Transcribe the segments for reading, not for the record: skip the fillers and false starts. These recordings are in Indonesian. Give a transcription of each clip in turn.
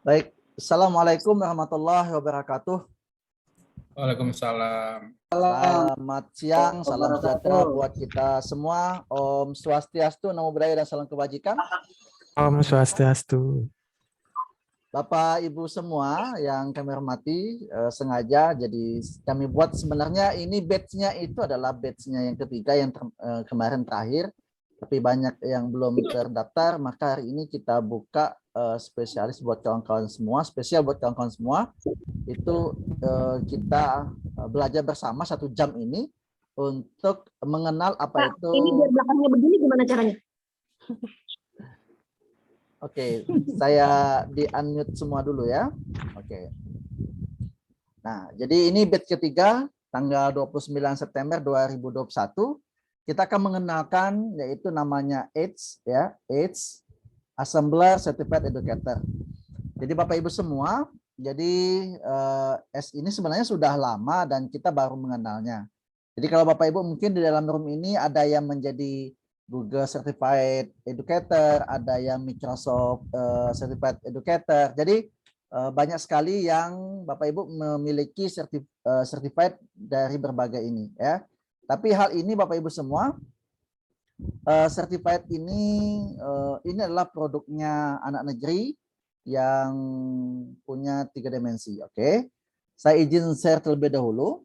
Baik, Assalamualaikum warahmatullahi wabarakatuh. Waalaikumsalam. Selamat siang, salam sejahtera buat kita semua. Om Swastiastu, Namo Buddhaya dan salam kebajikan. Om Swastiastu. Bapak Ibu semua yang kami hormati, sengaja jadi kami buat sebenarnya ini batch-nya itu adalah batch-nya yang ketiga yang kemarin terakhir, tapi banyak yang belum terdaftar, maka hari ini kita buka spesialis buat kawan-kawan semua, spesial buat kawan-kawan semua. Itu kita belajar bersama 1 jam ini untuk mengenal apa Pak, itu. ini biar belakangnya begini gimana caranya? Oke, saya di-unmute semua dulu ya. Oke. Nah, jadi ini batch ketiga tanggal 29 September 2021. Kita akan mengenalkan yaitu namanya AIDS ya, AIDS Assembler Certified Educator. Jadi Bapak Ibu semua, jadi S ini sebenarnya sudah lama dan kita baru mengenalnya. Jadi kalau Bapak Ibu mungkin di dalam room ini ada yang menjadi Google Certified Educator, ada yang Microsoft Certified Educator. Jadi banyak sekali yang Bapak Ibu memiliki certified dari berbagai ini ya. Tapi hal ini Bapak Ibu semua, certified ini adalah produknya anak negeri yang punya 3 dimensi. Oke, saya izin share terlebih dahulu.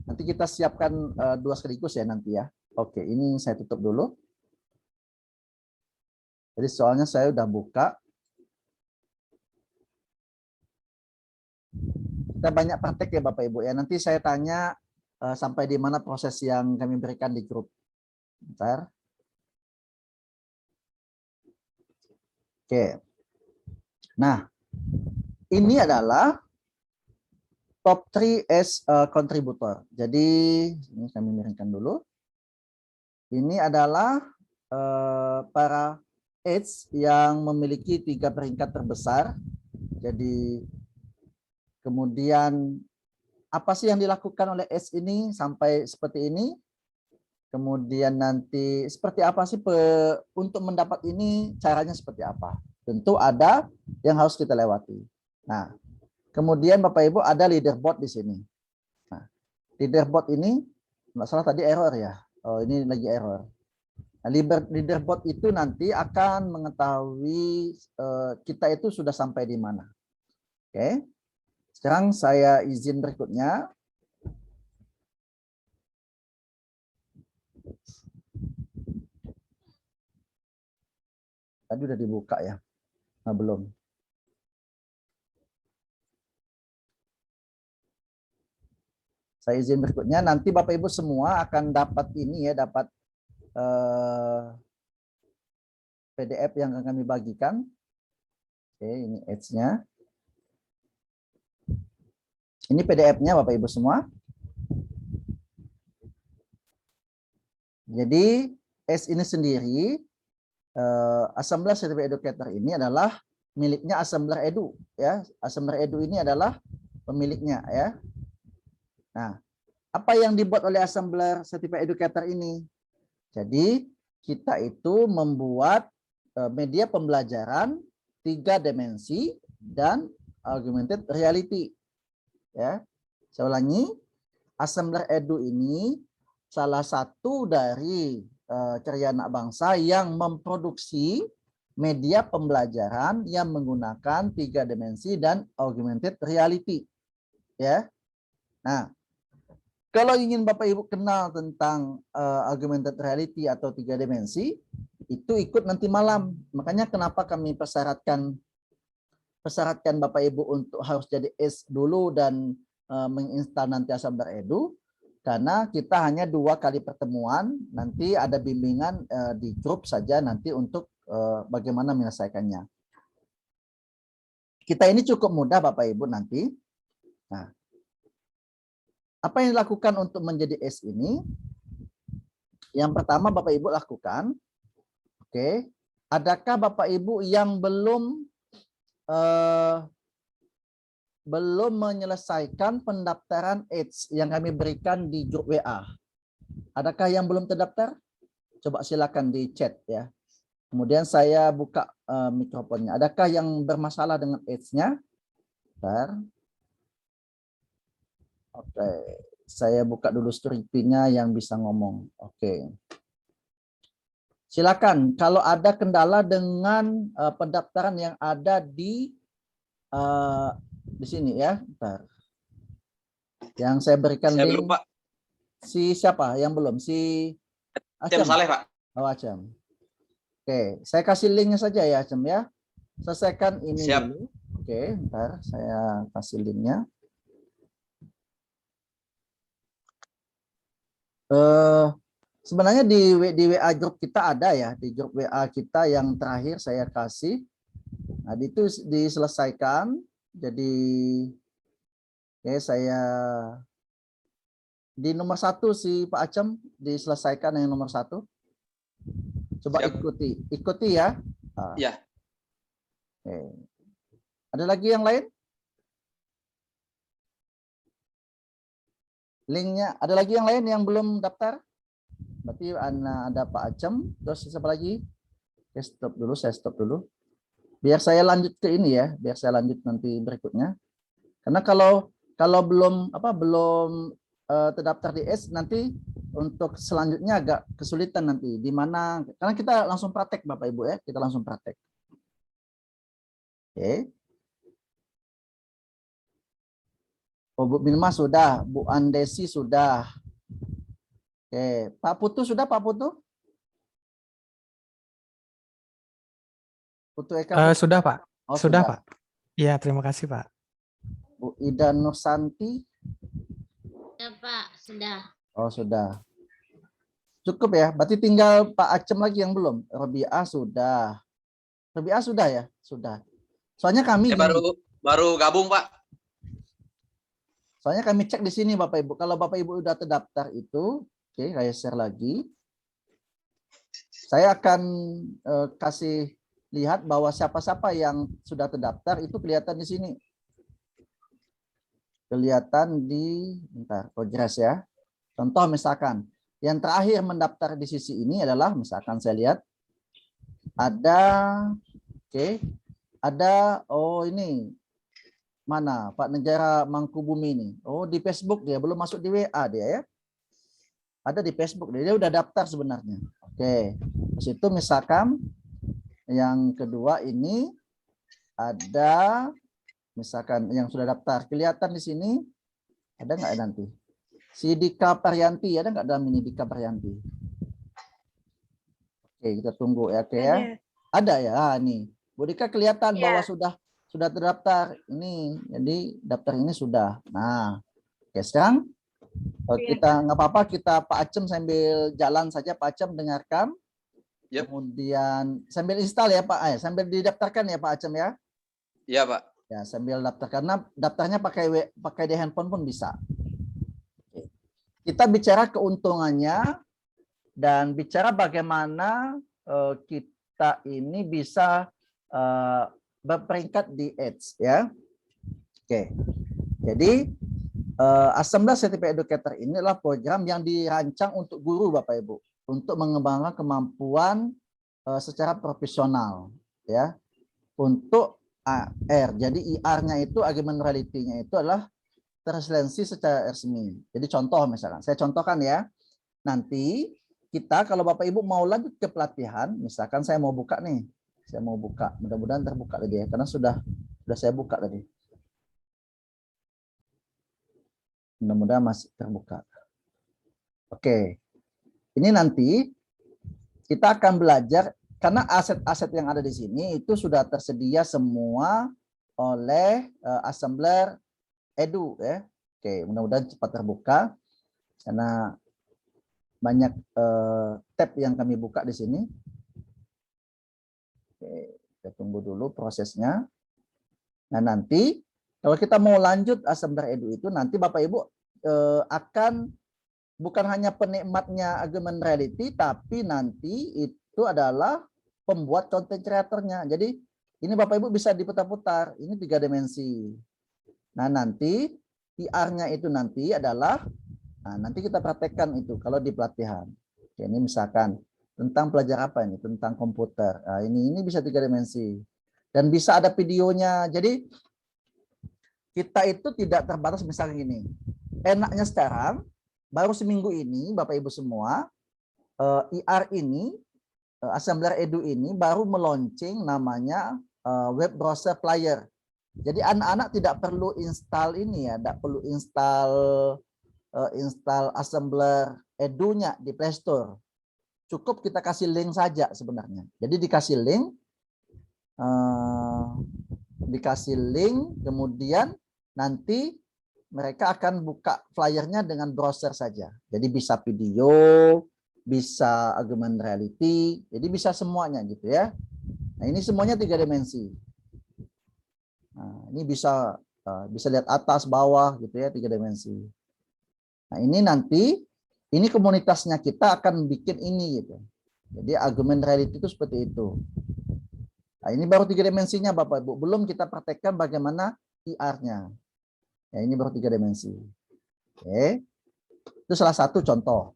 Nanti kita siapkan 2 sekaligus ya nanti ya. Oke, ini saya tutup dulu. Jadi soalnya saya udah buka. Kita banyak praktek ya Bapak Ibu ya. Nanti saya tanya sampai di mana proses yang kami berikan di grup. Bentar. Oke. Nah, ini adalah top 3 as contributor. Jadi ini kami miringkan dulu. Ini adalah para AIDS yang memiliki 3 peringkat terbesar. Jadi kemudian apa sih yang dilakukan oleh AIDS ini sampai seperti ini? Kemudian nanti seperti apa sih untuk mendapat ini, caranya seperti apa? Tentu ada yang harus kita lewati. Nah, kemudian Bapak Ibu ada leaderboard di sini. Nah, leaderboard ini nggak salah tadi error ya. Oh, ini lagi error. Nah, leaderboard itu nanti akan mengetahui kita itu sudah sampai di mana. Oke. Sekarang saya izin berikutnya. Tadi udah dibuka ya? Nah, belum. Saya izin berikutnya. Nanti Bapak Ibu semua akan dapat ini ya, dapat PDF yang akan kami bagikan. Oke, ini Edge-nya. Ini PDF-nya Bapak Ibu semua. Jadi Edge ini sendiri, Assembler Certified Educator ini adalah miliknya Assembler Edu ya. Assembler Edu ini adalah pemiliknya ya. Nah, apa yang dibuat oleh Assembler Certified Educator ini? Jadi kita itu membuat media pembelajaran 3 dimensi dan augmented reality. Ya, saya ulangi, Assembler Edu ini salah satu dari karya anak bangsa yang memproduksi media pembelajaran yang menggunakan 3 dimensi dan augmented reality. Ya, nah, kalau ingin Bapak Ibu kenal tentang augmented reality atau 3 dimensi, itu ikut nanti malam. Makanya kenapa kami persyaratkan Bapak Ibu untuk harus jadi ACE dulu dan menginstal nanti Assembler Edu, karena kita hanya 2 kali pertemuan, nanti ada bimbingan di grup saja nanti untuk bagaimana menyelesaikannya. Kita ini cukup mudah Bapak Ibu nanti. Nah, apa yang dilakukan untuk menjadi ACE ini? Yang pertama Bapak Ibu lakukan, oke, adakah Bapak Ibu yang belum menyelesaikan pendaftaran AIDS yang kami berikan di grup WA? Adakah yang belum terdaftar? Coba silakan di chat ya. Kemudian saya buka mikrofonnya. Adakah yang bermasalah dengan Edge-nya? Bentar. Oke, saya buka dulu screen-nya yang bisa ngomong. Oke. Silakan kalau ada kendala dengan pendaftaran yang ada di sini ya. Bentar. Yang saya berikan Saya link. belum, Pak. Si siapa yang belum? Si Acem Acem. Saleh, Pak. Oh, Acem. Oke, saya kasih linknya saja ya, Acem ya. Selesaikan ini Siap. dulu. Oke, ntar saya kasih linknya. Sebenarnya di WA grup kita ada ya, di grup WA kita yang terakhir saya kasih. Nah, itu diselesaikan. Jadi, oke, saya di nomor 1 si Pak Acem diselesaikan yang nomor 1. Coba Siap. ikuti ya. Ya. Oke. Ada lagi yang lain? Linknya, ada lagi yang lain yang belum daftar? Berarti ada Pak Acem, terus siapa lagi? Oke, stop dulu, saya stop dulu. Biar saya lanjut ke ini ya, biar saya lanjut nanti berikutnya. Karena kalau belum terdaftar di S nanti untuk selanjutnya agak kesulitan nanti di mana, karena kita langsung praktek Bapak Ibu ya, kita langsung praktek. Oke. Oh, Bu Bilma sudah, Bu Andesi sudah. Oke, Pak Putu sudah, Pak Putu? Putu Eka. Sudah, Pak. Oh, Sudah, Pak. Iya, terima kasih, Pak. Bu Ida Nursanti. Ya, Pak, sudah. Oh, sudah. Cukup ya, berarti tinggal Pak Acem lagi yang belum. Robiah sudah. Robiah sudah ya? Sudah. Soalnya kami Saya baru gabung, Pak. Soalnya kami cek di sini Bapak Ibu. Kalau Bapak Ibu udah terdaftar itu, oke, saya share lagi. Saya akan kasih lihat bahwa siapa-siapa yang sudah terdaftar itu kelihatan di sini. Kelihatan di, bentar, progress ya. Contoh misalkan, yang terakhir mendaftar di sisi ini adalah, misalkan saya lihat, ada, oke, ada, oh ini, mana Pak Negara Mangkubumi ini? Oh, di Facebook dia, belum masuk di WA dia ya. Ada di Facebook dia udah daftar sebenarnya. Oke. Terus itu misalkan yang kedua ini ada misalkan yang sudah daftar. Kelihatan di sini ada nggak nanti? Si Dika Paryanti ada nggak dalam ini Dika Paryanti? Oke, kita tunggu ya, oke ya. Ada ya. Ah, nih. Bu Dika kelihatan bahwa sudah terdaftar ini, jadi daftar ini sudah. Nah, oke, sekarang kita nggak apa-apa, kita Pak Acem sambil jalan saja, Pak Acem dengarkan. Yep. Kemudian sambil install ya Pak, sambil didaftarkan ya Pak Acem ya. Iya, Pak. Ya, sambil daftar, karena daftarnya pakai di handphone pun bisa. Oke. Kita bicara keuntungannya dan bicara bagaimana kita ini bisa berperingkat di Edge ya. Oke. Jadi Assembler Certified Educator ini adalah program yang dirancang untuk guru Bapak Ibu untuk mengembangkan kemampuan secara profesional ya untuk AR. Jadi IR-nya itu argument reality-nya itu adalah translensi secara resmi. Jadi contoh misalkan, saya contohkan ya. Nanti kita kalau Bapak Ibu mau lanjut ke pelatihan, misalkan saya mau buka nih. Saya mau buka, mudah-mudahan terbuka tadi ya, karena sudah saya buka tadi. Mudah-mudahan masih terbuka. Oke, ini nanti kita akan belajar karena aset-aset yang ada di sini itu sudah tersedia semua oleh Assembler Edu ya. Oke, mudah-mudahan cepat terbuka karena banyak tab yang kami buka di sini. Oke, kita tunggu dulu prosesnya. Nah, nanti kalau kita mau lanjut Assembler Edu itu nanti Bapak Ibu akan bukan hanya penikmatnya augmented reality, tapi nanti itu adalah pembuat content creatornya. Jadi ini Bapak Ibu bisa diputar-putar. Ini 3 dimensi. Nah, nanti PR-nya itu nanti adalah, nah nanti kita praktekkan itu kalau di pelatihan. Oke, ini misalkan Tentang pelajar apa ini? Tentang komputer. Nah, ini bisa 3 dimensi. Dan bisa ada videonya. Jadi kita itu tidak terbatas misalnya gini. Enaknya sekarang, baru seminggu ini Bapak Ibu semua, IR ini, Assembler Edu ini baru meluncing namanya web browser player. Jadi anak-anak tidak perlu install ini ya, tidak perlu install Assembler Edu-nya di Play Store. Cukup kita kasih link saja sebenarnya. Jadi dikasih link, kemudian nanti mereka akan buka flyernya dengan browser saja. Jadi bisa video, bisa augmented reality, jadi bisa semuanya gitu ya. Nah ini semuanya 3 dimensi. Nah, ini bisa lihat atas, bawah gitu ya, 3 dimensi. Nah ini nanti, ini komunitasnya kita akan bikin ini gitu. Jadi augmented reality itu seperti itu. Nah ini baru 3 dimensinya Bapak Ibu. Belum kita praktekkan bagaimana IR-nya. Ya ini baru 3 dimensi. Oke. Itu salah satu contoh.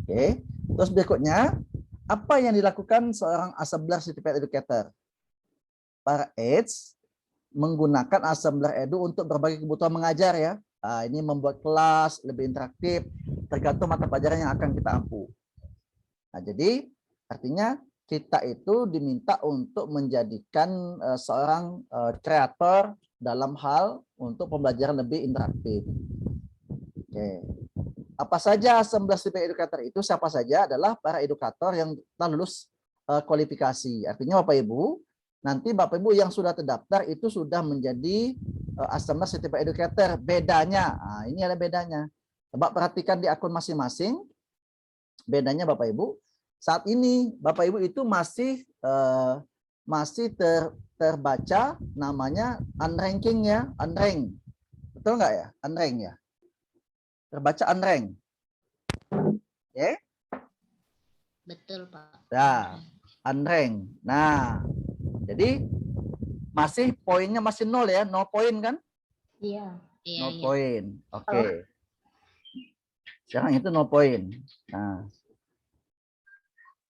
Oke. Terus berikutnya, apa yang dilakukan seorang Assembler Certified Educator? Para aids menggunakan Assembler Edu untuk berbagai kebutuhan mengajar ya. Nah, ini membuat kelas lebih interaktif tergantung mata pelajaran yang akan kita ampu. Nah, jadi artinya kita itu diminta untuk menjadikan seorang kreator dalam hal untuk pembelajaran lebih interaktif. Oke. Apa saja Assembler Certified Educator itu? Siapa saja adalah para edukator yang telah lulus kualifikasi. Artinya Bapak Ibu, nanti Bapak Ibu yang sudah terdaftar itu sudah menjadi Assembler Certified Educator. Bedanya, nah, ini ada bedanya. Coba perhatikan di akun masing-masing. Bedanya Bapak Ibu. Saat ini Bapak Ibu itu masih terbaca namanya unranking ya, unrank. Betul nggak ya? Unrank ya. Terbaca unrank. Oke? Betul, Pak. Ya, unrank. Nah, jadi masih poinnya masih 0 ya, 0 poin kan? Iya. 0 poin. Oke. Sekarang itu 0 poin. Nah.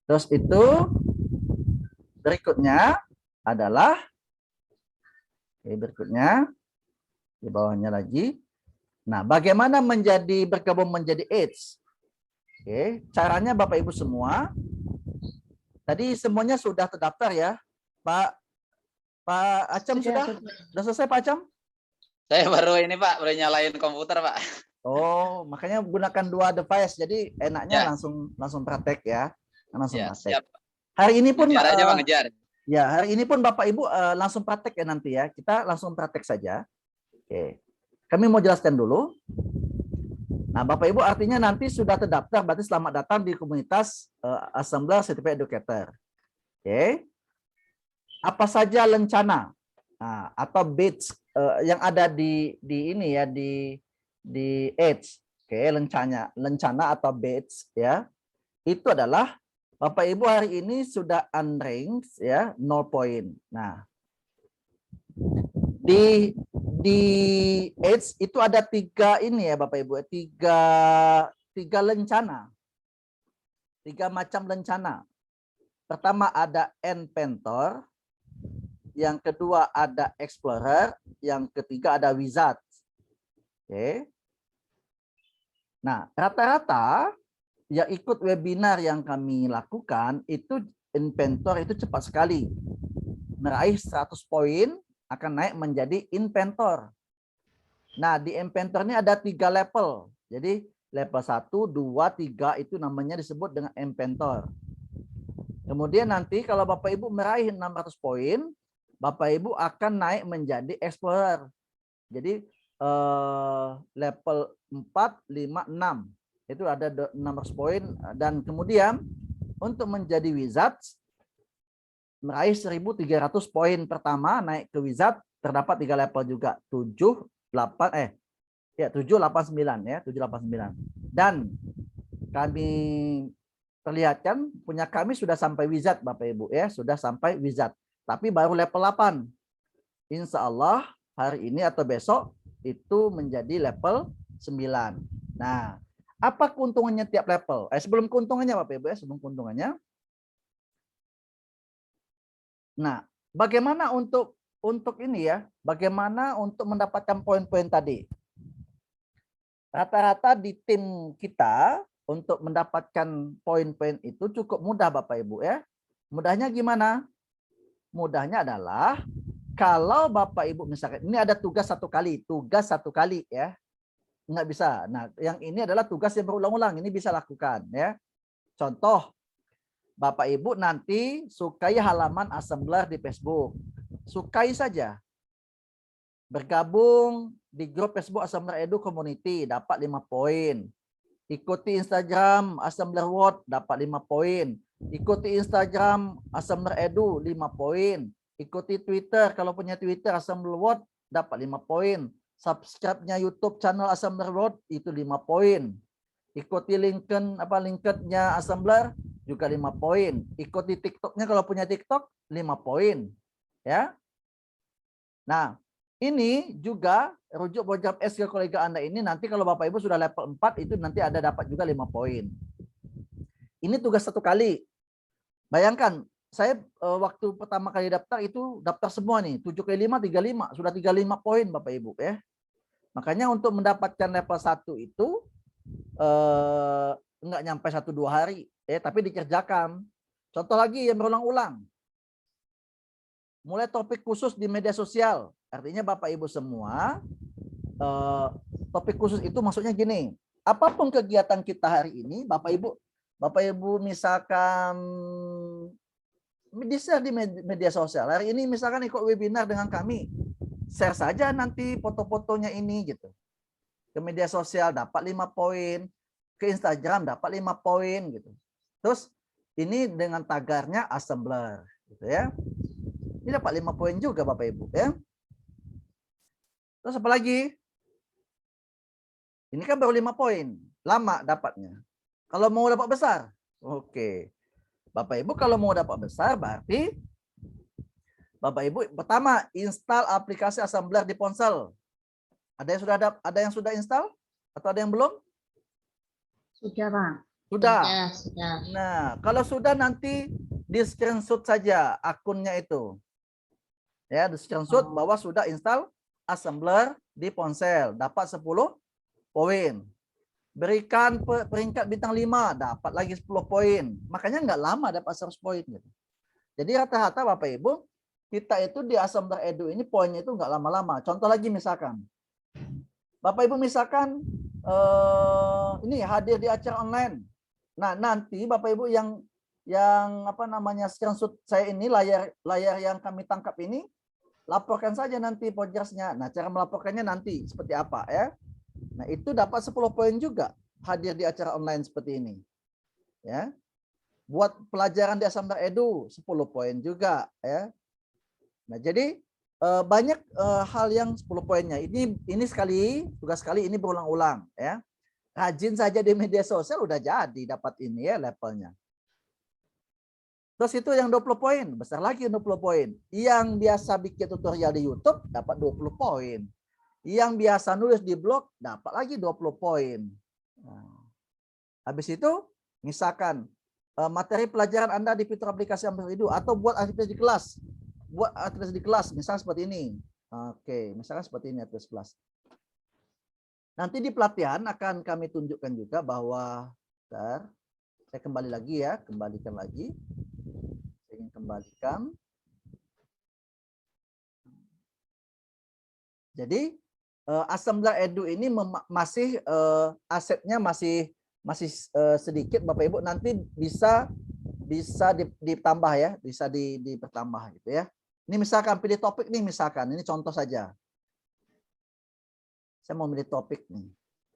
Terus itu berikutnya adalah berikutnya di bawahnya lagi. Nah, bagaimana bergabung menjadi AIDS? Oke, caranya Bapak Ibu semua. Tadi semuanya sudah terdaftar ya, Pak Acam sudah selesai Pak Acam? Saya baru ini Pak, baru nyalain komputer Pak. Oh, makanya gunakan 2 device. Jadi enaknya langsung praktek ya. Langsung praktek. Siap. Hari ini pun aja Bang ngejar. Ya, hari ini pun Bapak Ibu langsung praktek ya nanti ya. Kita langsung praktek saja. Oke. Kami mau jelaskan dulu. Nah, Bapak Ibu artinya nanti sudah terdaftar, berarti selamat datang di komunitas Assembler Certified Educator. Oke. Apa saja lencana atau batch yang ada di ini ya di AIDS. Oke, lencana atau batch ya. Itu adalah Bapak Ibu hari ini sudah unranked ya, 0 poin. Nah, di AIDS itu ada 3 ini ya Bapak Ibu, 3 lencana. 3 macam lencana. Pertama ada Inventor, yang kedua ada Explorer, yang ketiga ada Wizard. Oke. Nah, rata-rata yang ikut webinar yang kami lakukan itu Inventor itu cepat sekali. Meraih 100 poin akan naik menjadi Inventor. Nah, di Inventor ini ada 3 level. Jadi level 1, 2, 3 itu namanya disebut dengan Inventor. Kemudian nanti kalau Bapak Ibu meraih 600 poin, Bapak Ibu akan naik menjadi Explorer. Jadi level 4, 5, 6. Itu ada 600 poin. Dan kemudian untuk menjadi Wizard, meraih 1.300 poin pertama naik ke Wizard, terdapat 3 level juga. 7, 8, 7, 8, 9 ya. 7, 8, 9. Dan kami perlihatkan punya kami sudah sampai Wizard Bapak Ibu ya. Sudah sampai Wizard. Tapi baru level 8. Insya Allah hari ini atau besok itu menjadi level 9. Nah, Apa keuntungannya tiap level? Sebelum keuntungannya Bapak Ibu ya, sebelum keuntungannya. Nah, bagaimana untuk ini ya? Bagaimana untuk mendapatkan poin-poin tadi? Rata-rata di tim kita untuk mendapatkan poin-poin itu cukup mudah Bapak Ibu ya. Mudahnya gimana? Mudahnya adalah kalau Bapak Ibu misalkan ini ada tugas satu kali ya. Nggak bisa. Nah, yang ini adalah tugas yang berulang-ulang. Ini bisa lakukan ya. Contoh, Bapak Ibu nanti sukai halaman Assembler di Facebook. Sukai saja. Bergabung di grup Facebook Assembler Edu Community dapat 5 poin. Ikuti Instagram Assembler World dapat 5 poin. Ikuti Instagram Assembler Edu 5 poin. Ikuti Twitter kalau punya Twitter Assembler World dapat 5 poin. Subscribe-nya YouTube channel Assembler World itu 5 poin. Ikuti LinkedIn-nya Assembler juga 5 poin. Ikuti TikTok-nya kalau punya TikTok 5 poin. Ya. Nah, ini juga rujuk bocap S ke kolega Anda ini nanti kalau Bapak Ibu sudah level 4 itu nanti ada dapat juga 5 poin. Ini tugas satu kali. Bayangkan, saya waktu pertama kali daftar itu daftar semua nih, 7 kali 5 35, sudah 35 poin Bapak Ibu ya. Makanya untuk mendapatkan level 1 itu enggak nyampe 1-2 hari tapi dikerjakan. Contoh lagi yang berulang-ulang. Mulai topik khusus di media sosial. Artinya Bapak Ibu semua topik khusus itu maksudnya gini. Apapun kegiatan kita hari ini, Bapak Ibu misalkan di-share di media sosial. Hari ini misalkan ikut webinar dengan kami. Share saja nanti foto-fotonya ini gitu. Ke media sosial dapat 5 poin. Ke Instagram dapat 5 poin gitu. Terus ini dengan tagarnya Assembler gitu ya. Ini dapat 5 poin juga Bapak Ibu ya. Terus apa lagi? Ini kan baru 5 poin. Lama dapatnya. Kalau mau dapat besar. Oke. Bapak Ibu kalau mau dapat besar berarti Bapak Ibu pertama install aplikasi Assembler di ponsel. Ada yang sudah install atau ada yang belum? Sudah, Pak. Sudah. Sudah. Nah, kalau sudah nanti di screenshot saja akunnya itu. Ya, di screenshot bahwa sudah install Assembler di ponsel, dapat 10 poin. Berikan peringkat bintang 5, dapat lagi 10 poin. Makanya nggak lama dapat 100 poin gitu. Jadi rata-rata Bapak Ibu, kita itu di Assembler Edu ini poinnya itu nggak lama-lama. Contoh lagi misalkan, Bapak Ibu misalkan ini hadir di acara online. Nah, nanti Bapak Ibu yang apa namanya screenshot saya ini layar yang kami tangkap ini laporkan saja nanti podcastnya. Nah, cara melaporkannya nanti seperti apa ya. Nah, itu dapat 10 poin juga hadir di acara online seperti ini. Ya. Buat pelajaran di Assembler Edu 10 poin juga ya. Nah, jadi banyak hal yang 10 poinnya. Ini sekali, tugas sekali ini berulang-ulang ya. Rajin saja di media sosial udah jadi dapat ini ya levelnya. Terus itu yang 20 poin, besar lagi 20 poin. Yang biasa bikin tutorial di YouTube dapat 20 poin. Yang biasa nulis di blog dapat lagi 20 poin. Nah, habis itu misalkan materi pelajaran Anda di fitur aplikasi Assembler Edu atau buat aktivitas di kelas. Buat aktivitas di kelas misalnya seperti ini. Oke, misalnya seperti ini aktivitas kelas. Nanti di pelatihan akan kami tunjukkan juga bahwa saya kembali lagi ya, kembalikan lagi. Saya ingin kembalikan. Jadi Assembler Edu ini masih asetnya masih sedikit Bapak Ibu, nanti bisa ditambah ya, bisa dipertambah gitu ya. Ini misalkan pilih topik nih, misalkan ini contoh saja. Saya mau milih topik nih.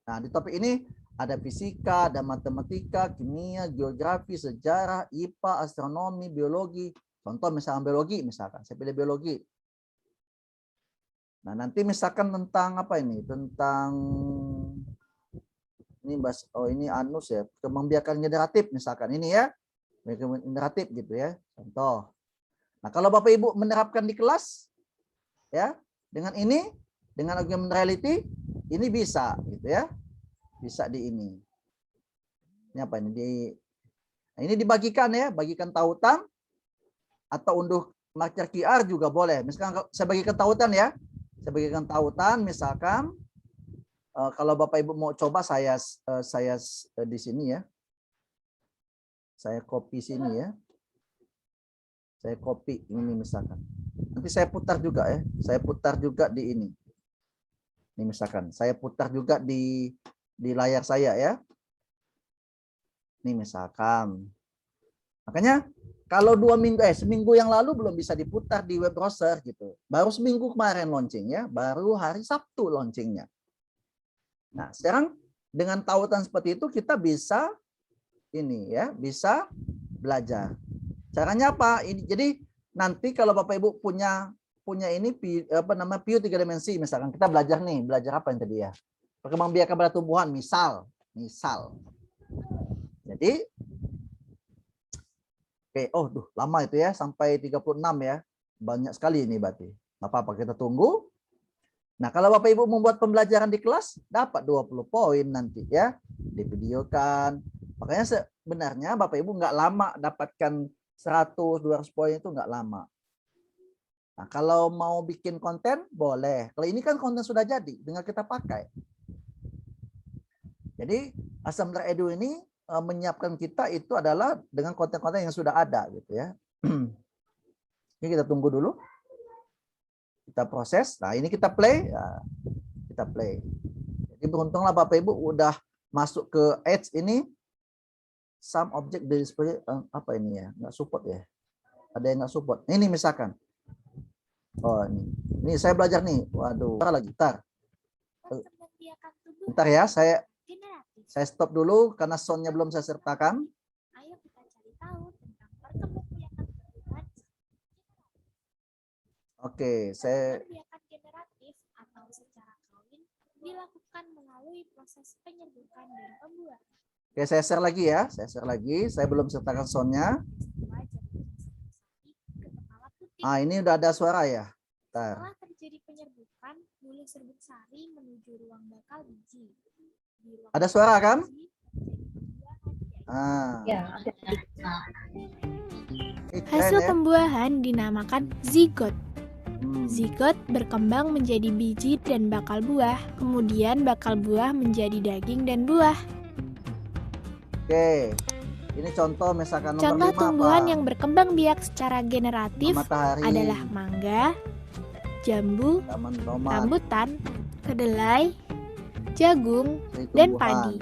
Nah, di topik ini ada fisika, ada matematika, kimia, geografi, sejarah, IPA, astronomi, biologi. Contoh misalkan biologi, misalkan saya pilih biologi. Nah, nanti misalkan tentang apa ini? Tentang ini anus ya, kembiakan generatif misalkan ini ya. Generatif gitu ya. Contoh. Nah, kalau Bapak Ibu menerapkan di kelas ya, dengan augmented reality ini bisa gitu ya. Bisa di ini. Ini apa ini? Nah, ini dibagikan ya, bagikan tautan atau unduh marker QR juga boleh. Misalkan saya bagikan tautan ya. Saya bagikan tautan misalkan kalau Bapak Ibu mau coba saya di sini ya. Saya copy sini ya. Saya copy ini misalkan. Nanti saya putar juga ya. Saya putar juga di ini. Ini misalkan saya putar juga di layar saya ya. Ini misalkan. Makanya kalau seminggu yang lalu belum bisa diputar di web browser gitu. Baru seminggu kemarin launching ya, baru hari Sabtu launchingnya. Nah, sekarang dengan tautan seperti itu kita bisa ini ya, bisa belajar. Caranya apa? Ini jadi nanti kalau Bapak Ibu punya ini view 3 dimensi misalkan kita belajar apa yang tadi ya? Perkembangbiakan pada tumbuhan misal. Jadi oke, lama itu ya, sampai 36 ya. Banyak sekali ini berarti. Nggak apa-apa, kita tunggu. Nah, kalau Bapak Ibu membuat pembelajaran di kelas, dapat 20 poin nanti ya. Divideokan. Makanya sebenarnya Bapak Ibu nggak lama dapatkan 100, 200 poin itu nggak lama. Nah, kalau mau bikin konten, boleh. Kalau ini kan konten sudah jadi, tinggal kita pakai. Jadi, Assembler Edu ini menyiapkan kita itu adalah dengan konten-konten yang sudah ada gitu ya. Ini kita tunggu dulu. Kita proses. Nah, ini kita play. Ya, kita play. Jadi beruntunglah Bapak Ibu udah masuk ke Edge ini. Some object display apa ini ya? Nggak support ya. Ada yang nggak support. Ini misalkan. Oh, ini. Ini saya belajar nih. Waduh, lagi gitar. Bentar ya, saya stop dulu karena soundnya belum saya sertakan. Ayo kita cari tahu tentang perkembangbiakan tumbuhan. Oke, saya Perkembangbiakan generatif atau secara kawin dilakukan melalui proses penyerbukan dan pembuahan. Oke, saya share lagi ya. Saya belum sertakan soundnya. Ah, ini udah ada suara ya. Bentar. Setelah terjadi penyerbukan, bulu serbuk sari menuju ruang bakal biji. Ada suara kan? Ah. Ya. Hasil ya. pembuahan dinamakan zigot. Hmm. Zigot berkembang menjadi biji dan bakal buah, kemudian bakal buah menjadi daging dan buah. Oke. Ini contoh misalkan nomor Contoh 5 tumbuhan apa? yang berkembang biak secara generatif Matahari, adalah mangga, jambu, taman tomat, rambutan, kedelai, jagung, dari dan tumbuhan. padi.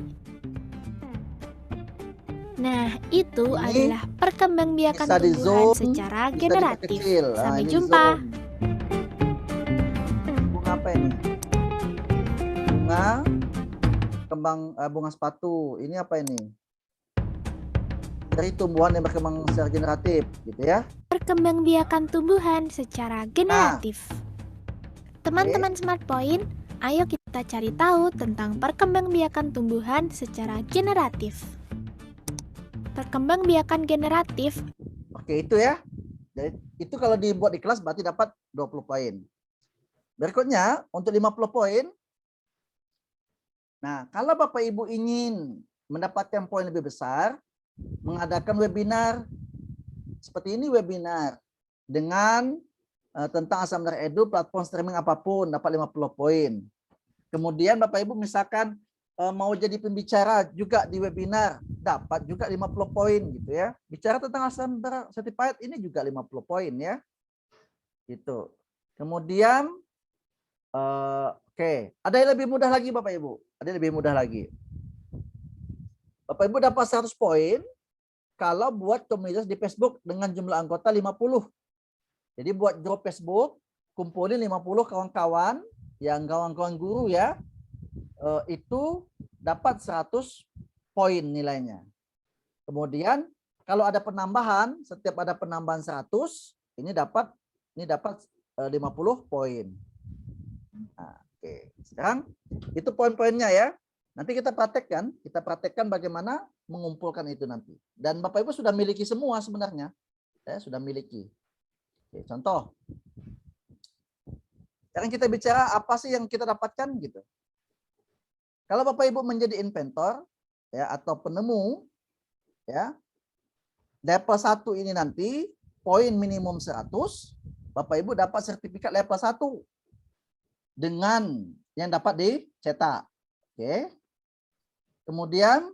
Nah, itu Ini adalah perkembangbiakan bisa di tumbuhan zoom, secara bisa generatif. diperkecil. Nah, Sampai ini jumpa. zoom. Bunga apa ini? Bunga kembang bunga sepatu. Ini apa ini? Dari tumbuhan yang berkembang secara generatif, gitu ya. Perkembangbiakan tumbuhan secara generatif. Teman-teman Smart Point, ayo kita cari tahu tentang perkembangbiakan tumbuhan secara generatif. Perkembangbiakan generatif. Oke, itu ya. Jadi, itu kalau dibuat di kelas berarti dapat 20 poin. Berikutnya, untuk 50 poin. Nah, kalau Bapak Ibu ingin mendapatkan poin lebih besar, mengadakan webinar seperti ini, webinar dengan tentang Assembler Edu, platform streaming apapun, dapat 50 poin. Kemudian Bapak Ibu misalkan mau jadi pembicara juga di webinar, dapat juga 50 poin gitu ya. Bicara tentang Assembler Certified ini juga 50 poin ya. Gitu. Kemudian oke, ada yang lebih mudah lagi Bapak Ibu. Ada yang lebih mudah lagi. Bapak Ibu dapat 100 poin kalau buat komunitas di Facebook dengan jumlah anggota 50. Jadi buat grup Facebook, kumpulin 50 kawan-kawan, yang kawan-kawan guru ya, itu dapat 100 poin nilainya. Kemudian kalau ada penambahan, setiap ada penambahan 100, ini dapat 50 poin. Nah, oke. Sekarang itu poin-poinnya ya. Nanti kita praktekkan bagaimana mengumpulkan itu nanti. Dan Bapak Ibu sudah miliki semua sebenarnya. Ya, sudah miliki. Oke, contoh. Sekarang kita bicara apa sih yang kita dapatkan gitu. Kalau Bapak Ibu menjadi inventor, ya atau penemu ya level 1 ini nanti poin minimum 100, Bapak Ibu dapat sertifikat level 1 dengan yang dapat dicetak. Oke. Kemudian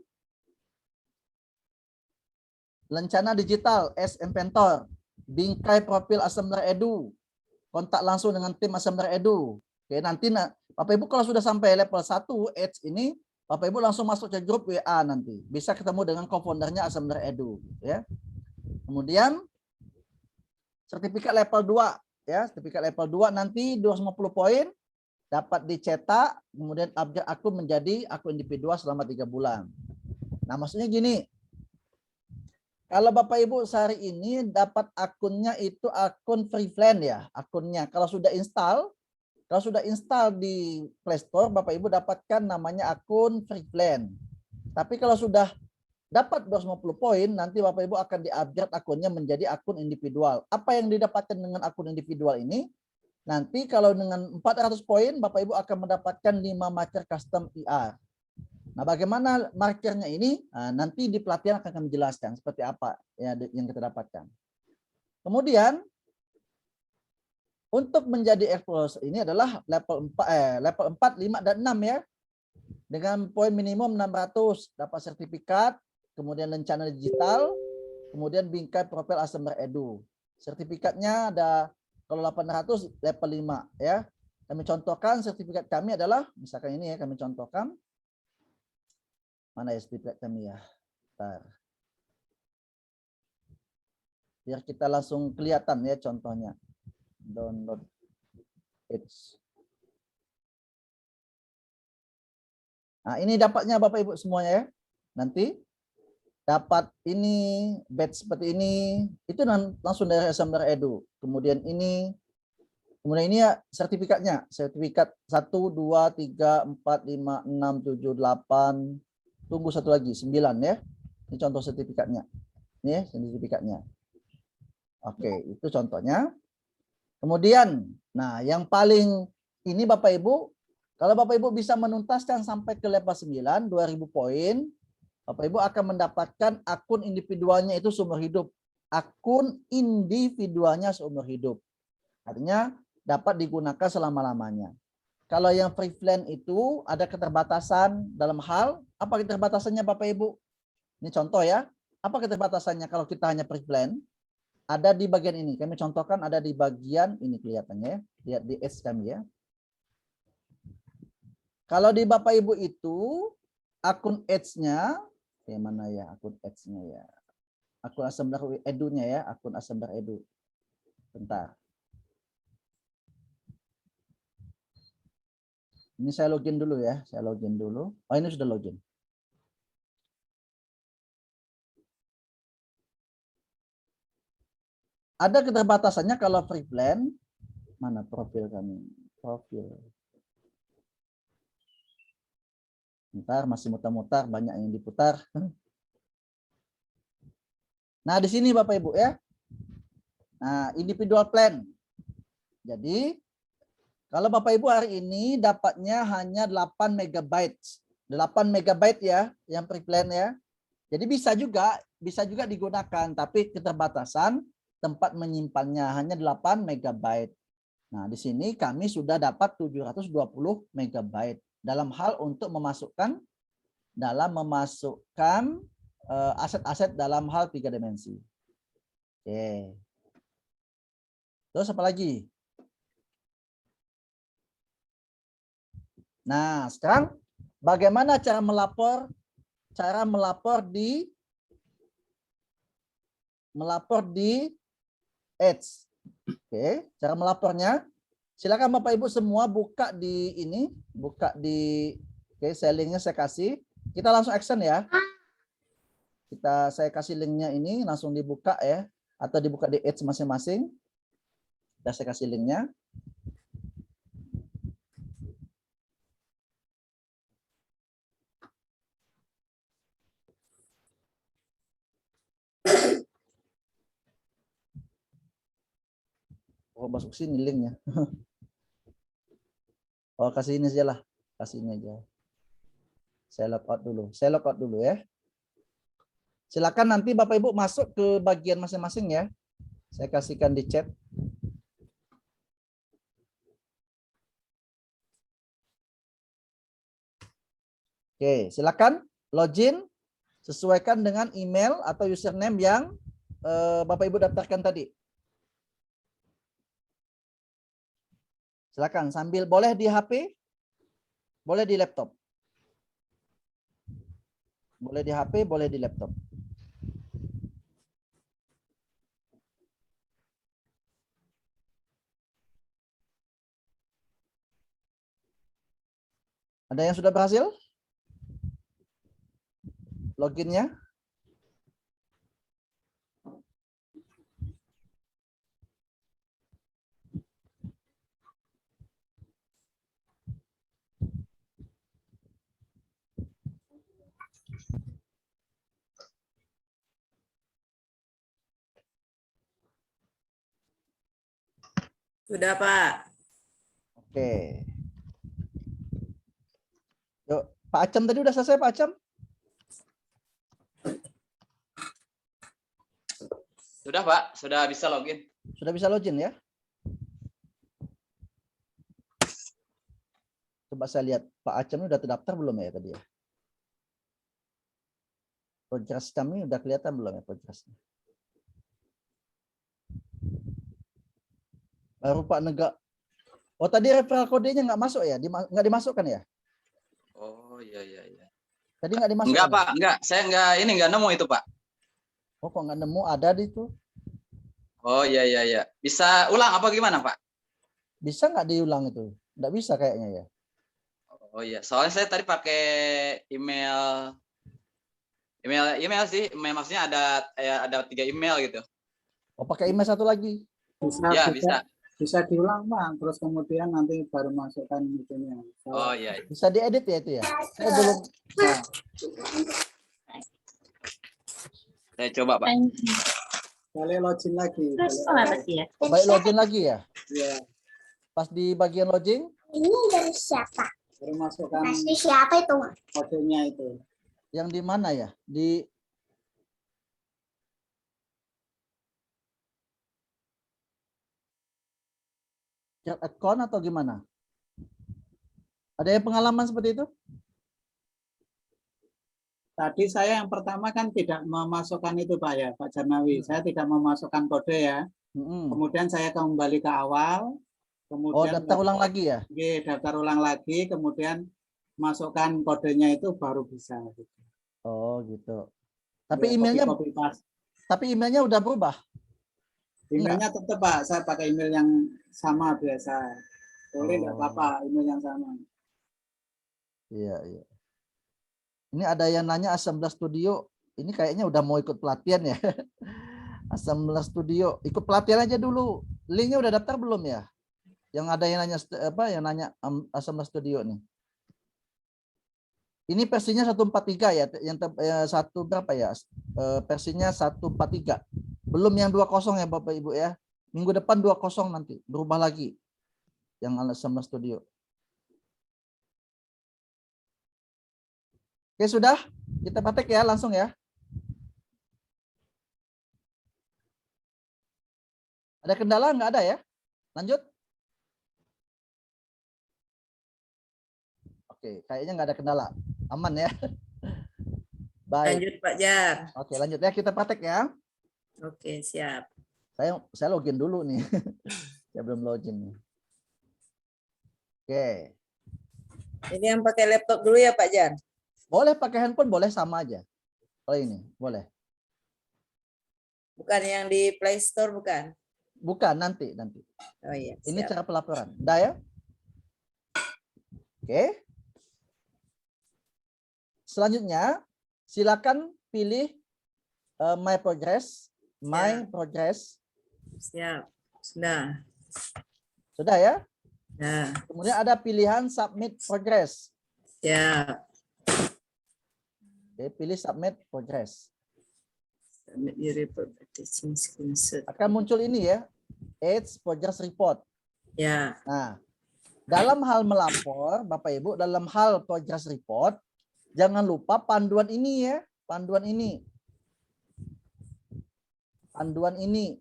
lencana digital S Inventor, bingkai profil Assembler Edu, kontak langsung dengan tim Assembler Edu. Oke, nanti Bapak Ibu kalau sudah sampai level 1 Edge ini, Bapak Ibu langsung masuk ke grup WA nanti. Bisa ketemu dengan co-foundernya Assembler Edu, ya. Kemudian sertifikat level 2 ya, sertifikat level 2 nanti 250 poin dapat dicetak, kemudian upgrade akun menjadi akun individual selama 3 bulan. Nah, maksudnya gini. Kalau Bapak Ibu sehari ini dapat akunnya itu akun Freeplan ya, akunnya. Kalau sudah install di Play Store, Bapak Ibu dapatkan namanya akun Freeplan. Tapi kalau sudah dapat 250 poin, nanti Bapak Ibu akan di-upgrade akunnya menjadi akun individual. Apa yang didapatkan dengan akun individual ini? Nanti kalau dengan 400 poin, Bapak Ibu akan mendapatkan 5 marker custom IR. Nah, bagaimana markernya ini? Nah, nanti di pelatihan akan kami jelaskan seperti apa ya yang kita dapatkan. Kemudian untuk menjadi explorer ini adalah level 4, 5 dan 6 ya. Dengan poin minimum 600 dapat sertifikat, kemudian lencana digital, kemudian bingkai profil Assembler Edu. Sertifikatnya ada kalau 800 level 5 ya. Kami contohkan sertifikat kami adalah misalkan ini ya, kami contohkan. Mana ya sertifikat kami ya? Bentar. Biar kita langsung kelihatan ya contohnya. Download Edge. Nah, ini dapatnya Bapak Ibu semuanya ya. Nanti dapat ini batch seperti ini, itu langsung dari Assembler Edu. Kemudian ini ya sertifikatnya, sertifikat 1 2 3 4 5 6 7 8. Tunggu satu lagi 9 ya. Ini contoh sertifikatnya. Ini sertifikatnya. Oke, itu contohnya. Kemudian, nah yang paling ini Bapak Ibu, kalau Bapak Ibu bisa menuntaskan sampai ke level 9, 2000 poin, Bapak Ibu akan mendapatkan akun individualnya itu seumur hidup. Akun individualnya seumur hidup. Artinya dapat digunakan selama-lamanya. Kalau yang Freeplan itu ada keterbatasan dalam hal, apa keterbatasannya Bapak Ibu? Ini contoh ya. Apa keterbatasannya kalau kita hanya Freeplan? Ada di bagian ini. Kami contohkan ada di bagian ini kelihatannya. Lihat di Edge kami ya. Kalau di Bapak Ibu itu akun Edge-nya, kayak mana ya akun Edge-nya ya? Akun Assembler Edu-nya ya, akun Assembler Edu. Bentar. Ini saya login dulu ya, saya login dulu. Oh, ini sudah login. Ada keterbatasannya kalau Freeplan. Mana profil kami? Profil. Bentar, masih mutar-mutar, banyak yang diputar. Nah, di sini Bapak Ibu ya. Nah, individual plan. Jadi, kalau Bapak Ibu hari ini dapatnya hanya 8 MB. 8 MB ya, yang Freeplan ya. Jadi bisa juga digunakan, tapi keterbatasan tempat menyimpannya hanya 8 MB. Nah, di sini kami sudah dapat 720 MB dalam hal untuk memasukkan aset-aset dalam hal 3 dimensi. Oke. Terus apa lagi? Nah, sekarang bagaimana cara melapor di Edge. Oke, cara melapornya silakan Bapak Ibu semua buka di ini, oke, saya linknya saya kasih. Kita langsung action ya. Saya kasih linknya ini langsung dibuka ya, atau dibuka di Edge masing-masing. Saya kasih linknya. Oh, masuk sini linknya. Oh, kasih ini aja lah. Kasih ini aja. Saya log out dulu ya. Silakan nanti Bapak Ibu masuk ke bagian masing-masing ya. Saya kasihkan di chat. Oke, silakan login sesuaikan dengan email atau username yang Bapak Ibu daftarkan tadi. Silakan sambil boleh di HP, boleh di laptop. Boleh di HP, boleh di laptop. Ada yang sudah berhasil? Loginnya? Sudah, Pak. Oke. Yuk, Pak Acem tadi udah selesai, Pak Acem? Sudah Pak, sudah bisa login. Sudah bisa login ya? Coba saya lihat Pak Acem udah terdaftar belum ya tadi ya? Progres kami udah kelihatan belum ya progresnya? Baru Pak Negak. Oh tadi referral kodenya nggak masuk ya? Nggak dimasukkan ya? Oh iya. Tadi nggak dimasukkan? Enggak ya? Pak, enggak. Saya enggak nemu itu Pak. Oh kok nggak nemu ada di itu? Oh iya. Bisa ulang apa gimana Pak? Bisa nggak diulang itu? Nggak bisa kayaknya ya. Oh iya, soalnya saya tadi pakai email sih. Maksudnya ada 3 email gitu. Oh pakai email satu lagi? Ya bisa. Bisa diulang Bang, terus kemudian nanti baru masukkan itunya. Oh iya. Bisa diedit ya itu ya? Saya belum. Nah, Saya coba Pak. boleh login lagi. baik login lagi ya? Ya, Pas di bagian login, Ini dari siapa? baru masukkan Pasti siapa itu? kodenya itu. yang di mana ya? Di chat account atau gimana? Ada yang pengalaman seperti itu? Tadi saya yang pertama kan tidak memasukkan itu Pak ya, Pak Jarnawi. Saya tidak memasukkan kode ya. Mm-mm. Kemudian saya kembali ke awal. Oh, Kemudian daftar ulang lagi ya? Oke, daftar ulang lagi, kemudian masukkan kodenya itu baru bisa. Oh, gitu. Tapi Ya, emailnya copy paste. tapi emailnya udah berubah. Emailnya tetap Pak, saya pakai email yang sama biasa. Boleh enggak Oh. apa-apa email yang sama. Iya. Ini ada yang nanya Assembler Studio. Ini kayaknya udah mau ikut pelatihan ya. Assembler Studio, ikut pelatihan aja dulu. Linknya udah daftar belum ya? Yang ada yang nanya yang nanya Assembler Studio nih. Ini versinya 143 ya, yang satu berapa ya? Versinya 143. Belum yang 20 ya Bapak Ibu ya. Minggu depan 20 nanti, berubah lagi. Yang Assembler Studio. Oke, sudah. Kita praktek ya langsung ya. Ada kendala? Nggak ada ya? Lanjut. Oke, kayaknya nggak ada kendala. Aman ya. Baik. Lanjut Pak Jar. Oke, lanjut ya. Kita praktek ya. Oke, siap. Saya login dulu nih. Saya belum login nih. Oke. Ini yang pakai laptop dulu ya Pak Jar. Boleh pakai handphone, boleh sama aja. Oh ini, boleh. Bukan yang di Play Store, bukan? Bukan, nanti. Oh iya, Ini siap. cara pelaporan. Udah ya? Oke. Selanjutnya, silakan pilih My Progress. My Progress. Siap. Sudah. Sudah ya? Nah, Kemudian ada pilihan Submit Progress. siap. Oke, pilih Submit Progress. Submit your report, attaching screenshot. Akan muncul ini ya. It's Progress Report. Ya, Nah, dalam hal melapor, Bapak Ibu, dalam hal Progress Report, Jangan lupa panduan ini ya, panduan ini. Panduan ini.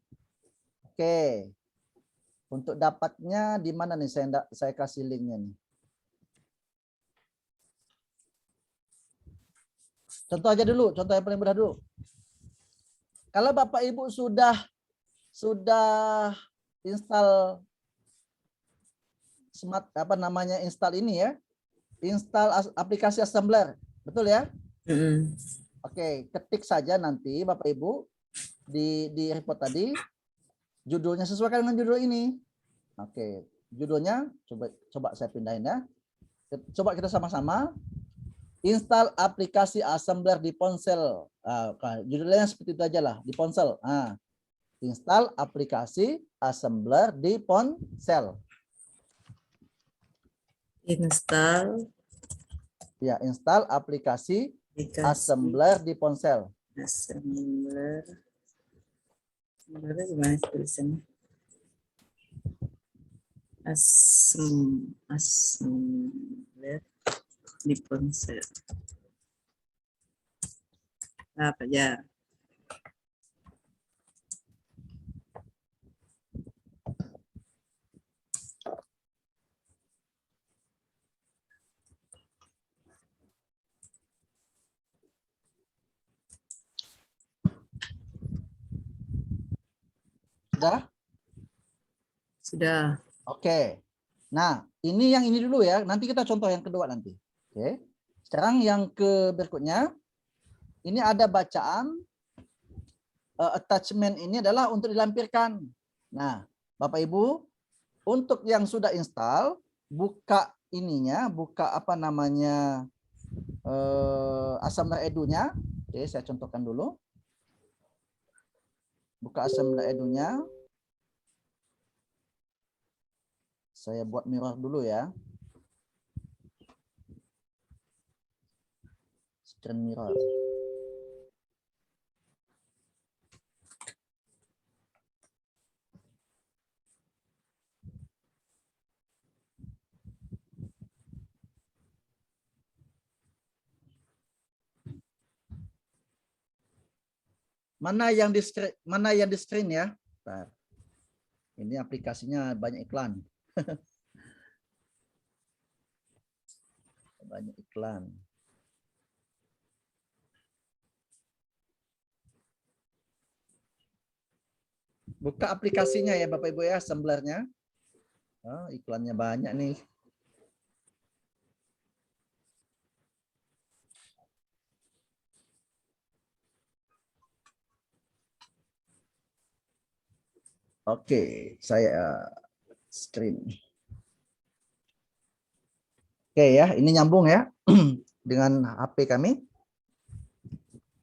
Oke. Untuk dapatnya di mana nih saya kasih linknya nih. Contoh aja dulu, contoh yang paling mudah dulu. Kalau Bapak Ibu sudah install smart install ini ya. Install aplikasi assembler. Betul ya? Oke, ketik saja nanti Bapak Ibu di report tadi judulnya sesuaikan dengan judul ini. Oke, judulnya coba saya pindahin ya. Coba kita sama-sama install aplikasi assembler di ponsel. Judulnya seperti itu aja lah, di ponsel. Install aplikasi assembler di ponsel. Install Install aplikasi assembler di ponsel. assembler. Assembler gimana tulisannya? Assembler di ponsel. Apa ya? Sudah? Sudah. Oke. Nah, ini yang ini dulu ya. Nanti kita contoh yang kedua nanti. Oke. Sekarang yang ke berikutnya. Ini ada bacaan. Attachment ini adalah untuk dilampirkan. Nah, Bapak Ibu, untuk yang sudah install, buka ininya, buka Assembler Edu-nya. Oke, saya contohkan dulu. Buka Assembler Edu-nya. Saya buat mirror dulu ya. Screen mirror. Mana yang di screen ya? Bentar. Ini aplikasinya banyak iklan. Banyak iklan. Buka aplikasinya ya Bapak Ibu ya, assemblernya. Iklannya banyak nih. Oke, saya screen. Oke ya, ini nyambung ya dengan HP kami.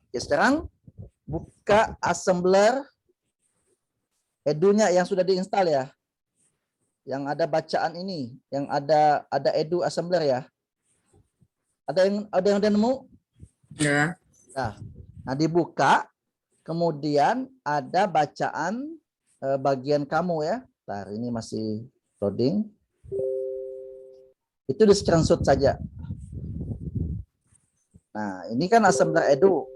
Ya, sekarang buka Assembler Edu-nya yang sudah diinstal ya. Yang ada bacaan ini, yang ada Edu Assembler ya. Ada yang udah nemu? Ya. Nah, dibuka, kemudian ada bacaan bagian kamu ya. Bentar, ini masih loading. Itu di screenshot saja. Nah, ini kan Assembler Edu.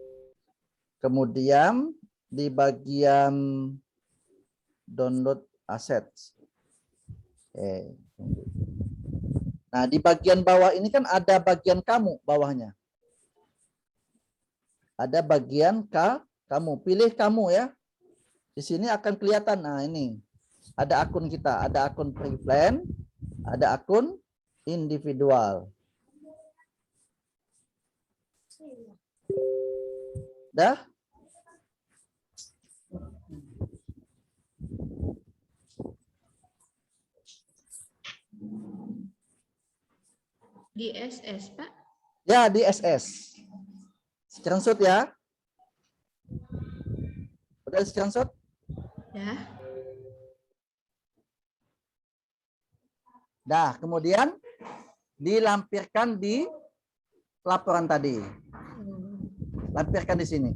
Kemudian di bagian download assets. Oke. Nah, di bagian bawah ini kan ada bagian kamu bawahnya. Ada bagian kamu. Pilih kamu ya. Di sini akan kelihatan. Nah, ini. Ada akun kita. Ada akun pre-plan. Ada akun individual. Dah? Di SS, Pak. Ya, di SS. Screenshot ya. Udah screenshot? Ya. Dah, kemudian dilampirkan di laporan tadi. Lampirkan di sini.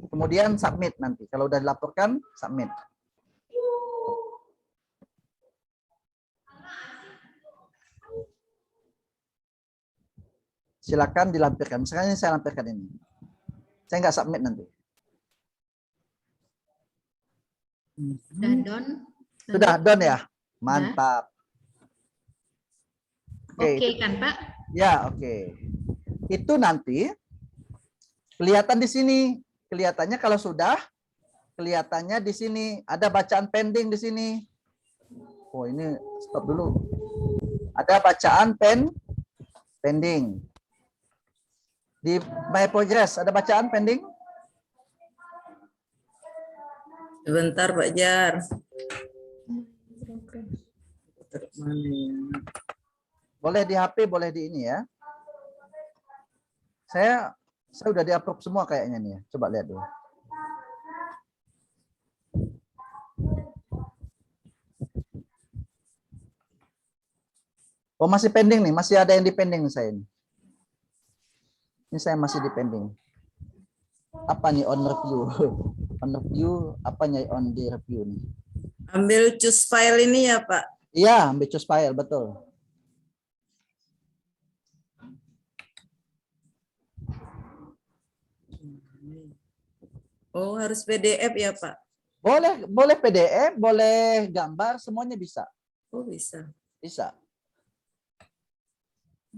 Kemudian submit nanti. Kalau udah dilaporkan, submit. silakan dilampirkan. Misalkan ini saya lampirkan ini. Saya nggak submit nanti. Sudah done. Sudah done ya? Mantap. Oke kan Pak? Ya, oke. Itu nanti kelihatan di sini. Kelihatannya kalau sudah, kelihatannya di sini ada bacaan pending di sini. Oh, ini stop dulu. Ada bacaan pending. Di My Progress ada bacaan pending? Sebentar Pak Jar. Mana ya? Boleh di HP, boleh di ini ya. Saya udah di-approve semua kayaknya nih ya. Coba lihat dulu. Oh, masih pending nih, masih ada yang di pending saya ini. Ini saya masih di pending. Apa nih on review? On review, apanya on di review nih? Ambil choose file ini ya Pak. Iya, ambil choose file, betul. Oh, harus PDF ya Pak? Boleh PDF, boleh gambar, semuanya bisa. Oh, bisa. Bisa.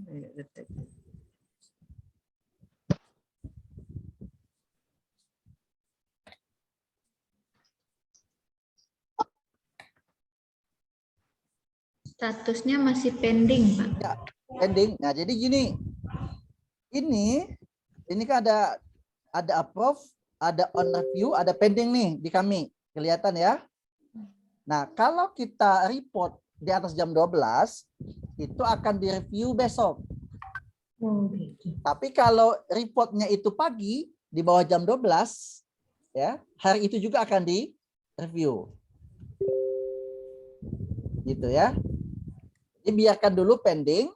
Ayo, detek. Statusnya masih pending Pak. Ya, pending. Nah, jadi gini. Ini kan ada approve, ada on review, ada pending nih di kami. Kelihatan ya? Nah, kalau kita report di atas jam 12, itu akan direview besok. Oh, gitu. Tapi kalau reportnya itu pagi, di bawah jam 12, ya, hari itu juga akan di-review. Gitu ya. Jadi biarkan dulu pending.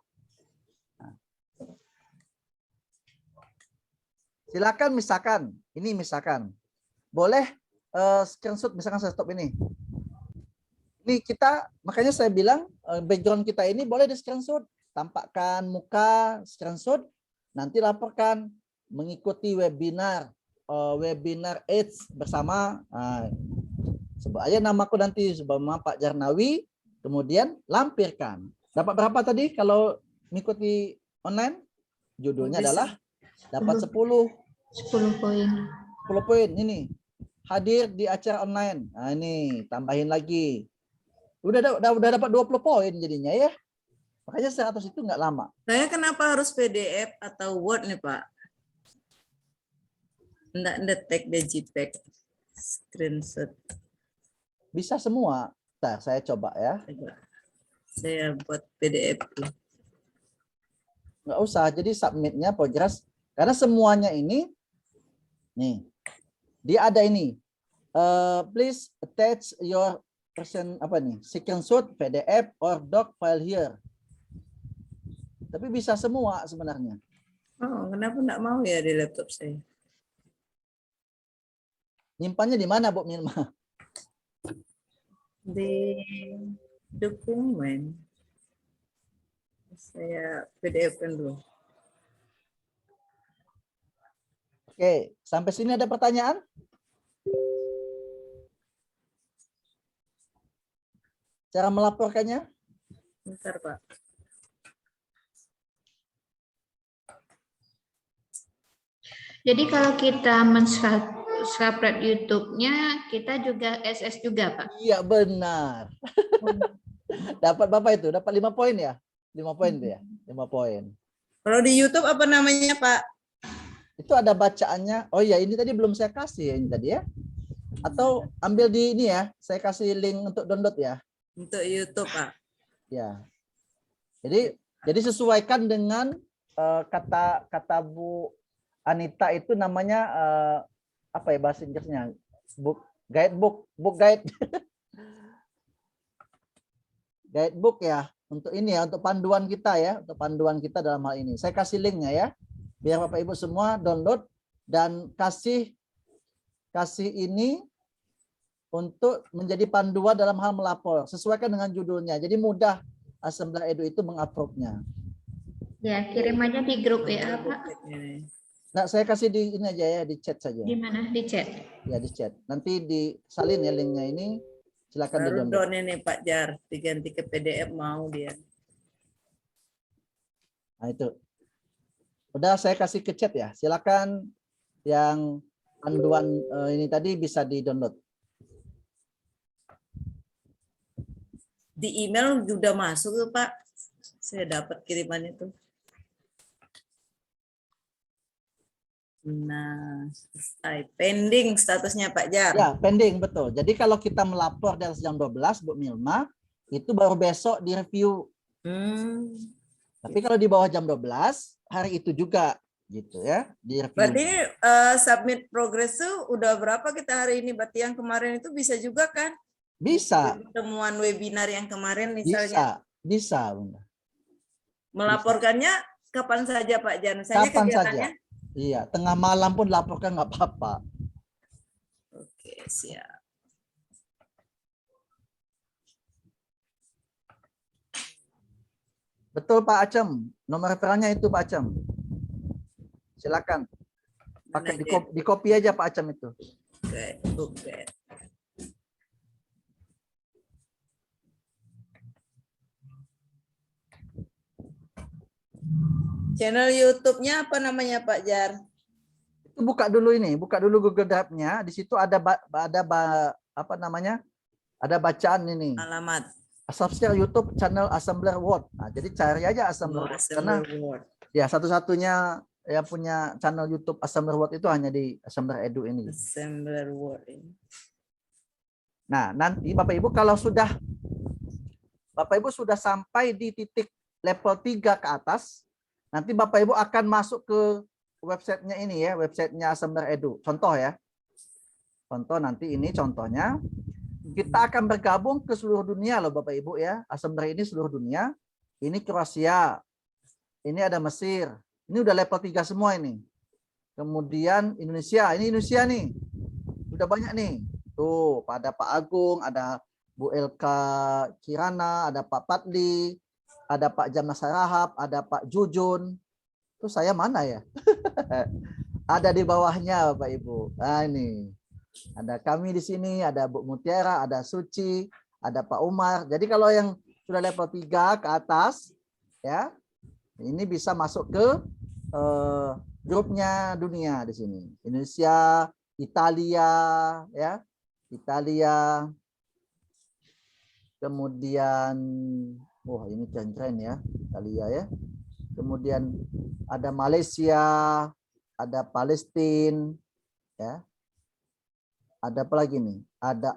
Silakan misalkan boleh screenshot, misalkan saya stop ini. Ini kita, makanya saya bilang background kita ini boleh di screenshot, tampakkan muka, screenshot, nanti laporkan mengikuti webinar AIDS bersama sebut aja namaku nanti bersama Pak Jarnawi, kemudian lampirkan. Dapat berapa tadi kalau mengikuti online? Judulnya Bisa. adalah dapat 10 poin. 10 poin ini. Hadir di acara online. Nah, ini tambahin lagi. Udah dapat 20 poin jadinya ya. Makanya 100 itu nggak lama. Saya kenapa harus PDF atau Word nih Pak? Enggak detek di JPEG screenshot. Bisa semua. Ntar saya coba ya. Coba. Saya buat PDF. Nggak usah. Jadi submitnya Progress. Karena semuanya ini nih, dia ada ini. Please attach your screenshot, PDF or doc file here. Tapi bisa semua sebenarnya. Oh, kenapa enggak mau ya di laptop saya? Nyimpannya di mana, Bu Mirma? Di dokumen. Saya PDF kan dulu. Oke, sampai sini ada pertanyaan? Cara melaporkannya? Bentar Pak. Jadi kalau kita men-subscribe YouTube-nya, kita juga SS juga Pak. Iya, benar. Dapat Bapak itu? Dapat 5 poin ya? 5 poin tuh ya? 5 poin. Kalau di YouTube apa namanya Pak? Itu ada bacaannya. Oh iya, ini tadi belum saya kasih ini tadi ya. Atau ambil di ini ya, saya kasih link untuk download ya. Untuk YouTube Pak. Ya. Jadi sesuaikan dengan kata Bu Anita itu namanya apa ya bahasa Inggrisnya? Book guide. Guidebook ya, untuk ini ya, untuk panduan kita ya, untuk panduan kita dalam hal ini. Saya kasih linknya ya. Biar Bapak Ibu semua download dan kasih ini untuk menjadi panduan dalam hal melapor. Sesuaikan dengan judulnya. Jadi mudah Assembler Edu itu menguploadnya. Ya, kirim aja di grup ya, Pak. Nah, saya kasih di ini aja ya, di chat saja. Di mana? Di chat. Ya, di chat. Nanti disalin ya linknya ini. Silakan Baru di-download. down ini Pak Jar, diganti ke PDF mau dia. Nah, itu. Udah saya kasih ke chat ya. Silakan yang panduan ini tadi bisa di-download. Di email sudah masuk tuh Pak. Saya dapat kiriman itu. Nah, pending statusnya Pak Jar. Ya, pending betul. Jadi kalau kita melapor dari jam 12, Bu Milma, itu baru besok direview. Tapi kalau di bawah jam 12, hari itu juga gitu ya, direview. Berarti ini submit progress tuh udah berapa kita hari ini? Berarti yang kemarin itu bisa juga kan? Bisa, Temuan webinar yang kemarin misalnya. bisa, Bunda. Melaporkannya kapan saja Pak Jar? Misalnya Kapan kegiatannya? saja. Iya, tengah malam pun laporkan nggak apa-apa. Oke, siap. Betul Pak Acem, nomor referennya itu Pak Acem. Silakan. Pakai di copy aja Pak Acem itu. Oke. Channel YouTube-nya apa namanya Pak Jar? Itu buka dulu ini, buka dulu Google Drive-nya. Di situ ada apa namanya? Ada bacaan ini. Alamat. Subscribe YouTube channel Assembler World. Nah, jadi cari aja Assembler World. Karena ya satu-satunya yang punya channel YouTube Assembler World itu hanya di Assembler Edu ini. Assembler World. Nah, nanti Bapak Ibu kalau sudah Bapak Ibu sudah sampai di titik level 3 ke atas, nanti Bapak Ibu akan masuk ke websitenya ini ya, websitenya Assembler Edu. Contoh ya. Contoh nanti ini contohnya. Kita akan bergabung ke seluruh dunia loh Bapak Ibu ya. Assembler ini seluruh dunia. Ini Kroasia. Ini ada Mesir. Ini udah level 3 semua ini. Kemudian Indonesia. Ini Indonesia nih. Udah banyak nih. Tuh, ada Pak Agung, ada Bu Elka Kirana, ada Pak Patli, ada Pak Jamnas Sarahap, ada Pak Jujun. Tuh saya mana ya? Ada di bawahnya Bapak Ibu. Nah ini. Ada kami di sini, ada Bu Mutiara, ada Suci, ada Pak Umar. Jadi kalau yang sudah level 3 ke atas, ya, ini bisa masuk ke grupnya dunia di sini. Indonesia, Italia, ya, Italia. Kemudian, wah ini keren-keren ya, Italia ya. Kemudian ada Malaysia, ada Palestina, ya. Ada apa lagi nih? Ada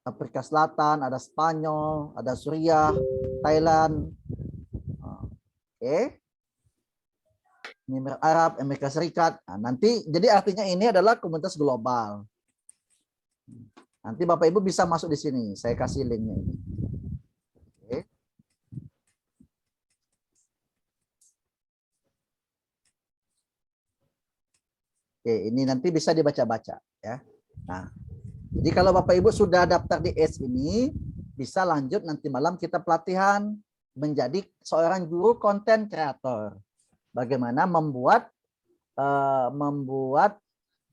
Afrika Selatan, ada Spanyol, ada Suriah, Thailand. Oke. Emirat Arab, Amerika Serikat. Nah, nanti jadi artinya ini adalah komunitas global. Nanti Bapak Ibu bisa masuk di sini. Saya kasih linknya ini. Oke. Oke, ini nanti bisa dibaca-baca ya. Nah, jadi kalau Bapak Ibu sudah daftar di ACE ini, bisa lanjut nanti malam kita pelatihan menjadi seorang guru konten kreator. Bagaimana membuat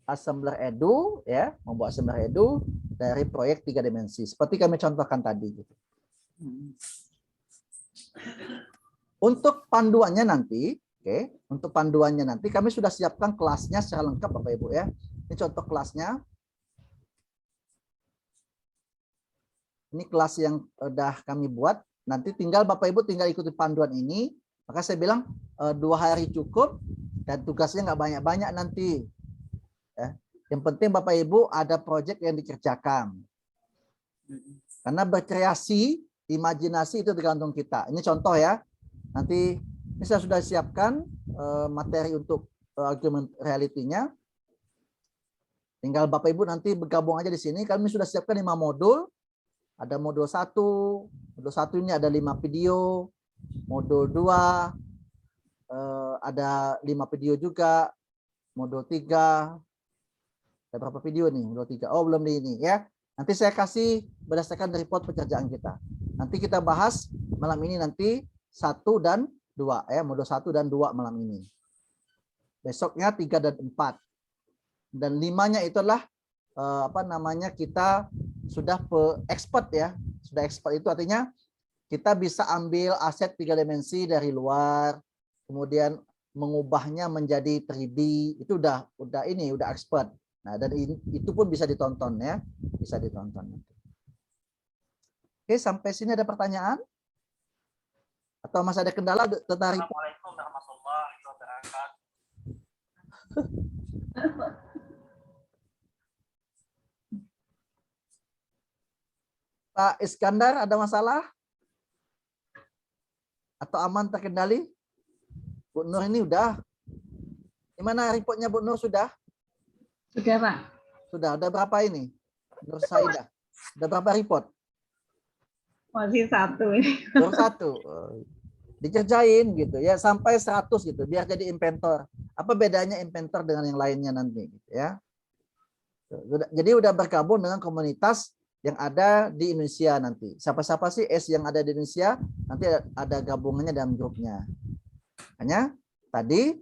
Assembler Edu ya, membuat Assembler Edu dari proyek 3 dimensi seperti kami contohkan tadi gitu. Untuk panduannya nanti, untuk panduannya nanti kami sudah siapkan kelasnya secara lengkap Bapak Ibu ya. Ini contoh kelasnya. Ini kelas yang udah kami buat. Nanti tinggal Bapak Ibu tinggal ikuti panduan ini. Maka saya bilang 2 hari cukup dan tugasnya nggak banyak-banyak nanti. Ya. Yang penting Bapak Ibu ada proyek yang dikerjakan. Karena berkreasi, imajinasi itu tergantung kita. Ini contoh ya. Nanti ini saya sudah siapkan materi untuk argumen realitinya. Tinggal Bapak Ibu nanti bergabung aja di sini. Kami sudah siapkan 5 modul. Ada modul 1. Modul 1 ini ada 5 video. Modul 2 ada 5 video juga. Modul 3 ada berapa video nih? Modul 3. Oh, belum di ini ya. Nanti saya kasih berdasarkan report pekerjaan kita. Nanti kita bahas malam ini nanti 1 dan 2 ya, modul 1 dan 2 malam ini. Besoknya 3 dan 4. Dan 5-nya itu adalah kita sudah expert ya. Sudah expert itu artinya kita bisa ambil aset 3 dimensi dari luar, kemudian mengubahnya menjadi 3D, itu udah expert. Nah, dan itu pun bisa ditonton ya, bisa ditonton. Oke, sampai sini ada pertanyaan? Atau masih ada kendala tentang report? Assalamualaikum warahmatullahi wabarakatuh. Pak Iskandar, ada masalah? Atau aman terkendali? Bu Nur ini udah. Gimana reportnya Bu Nur sudah? Sudah, Pak. Sudah. Udah berapa ini? Nur Saidah. Udah berapa report? Masih 1 ini. Baru 1. Dikerjain gitu ya sampai 100 gitu biar jadi inventor. Apa bedanya inventor dengan yang lainnya nanti gitu ya. Jadi udah bergabung dengan komunitas yang ada di Indonesia nanti. Siapa-siapa sih yang ada di Indonesia nanti ada gabungannya dalam grupnya. Hanya tadi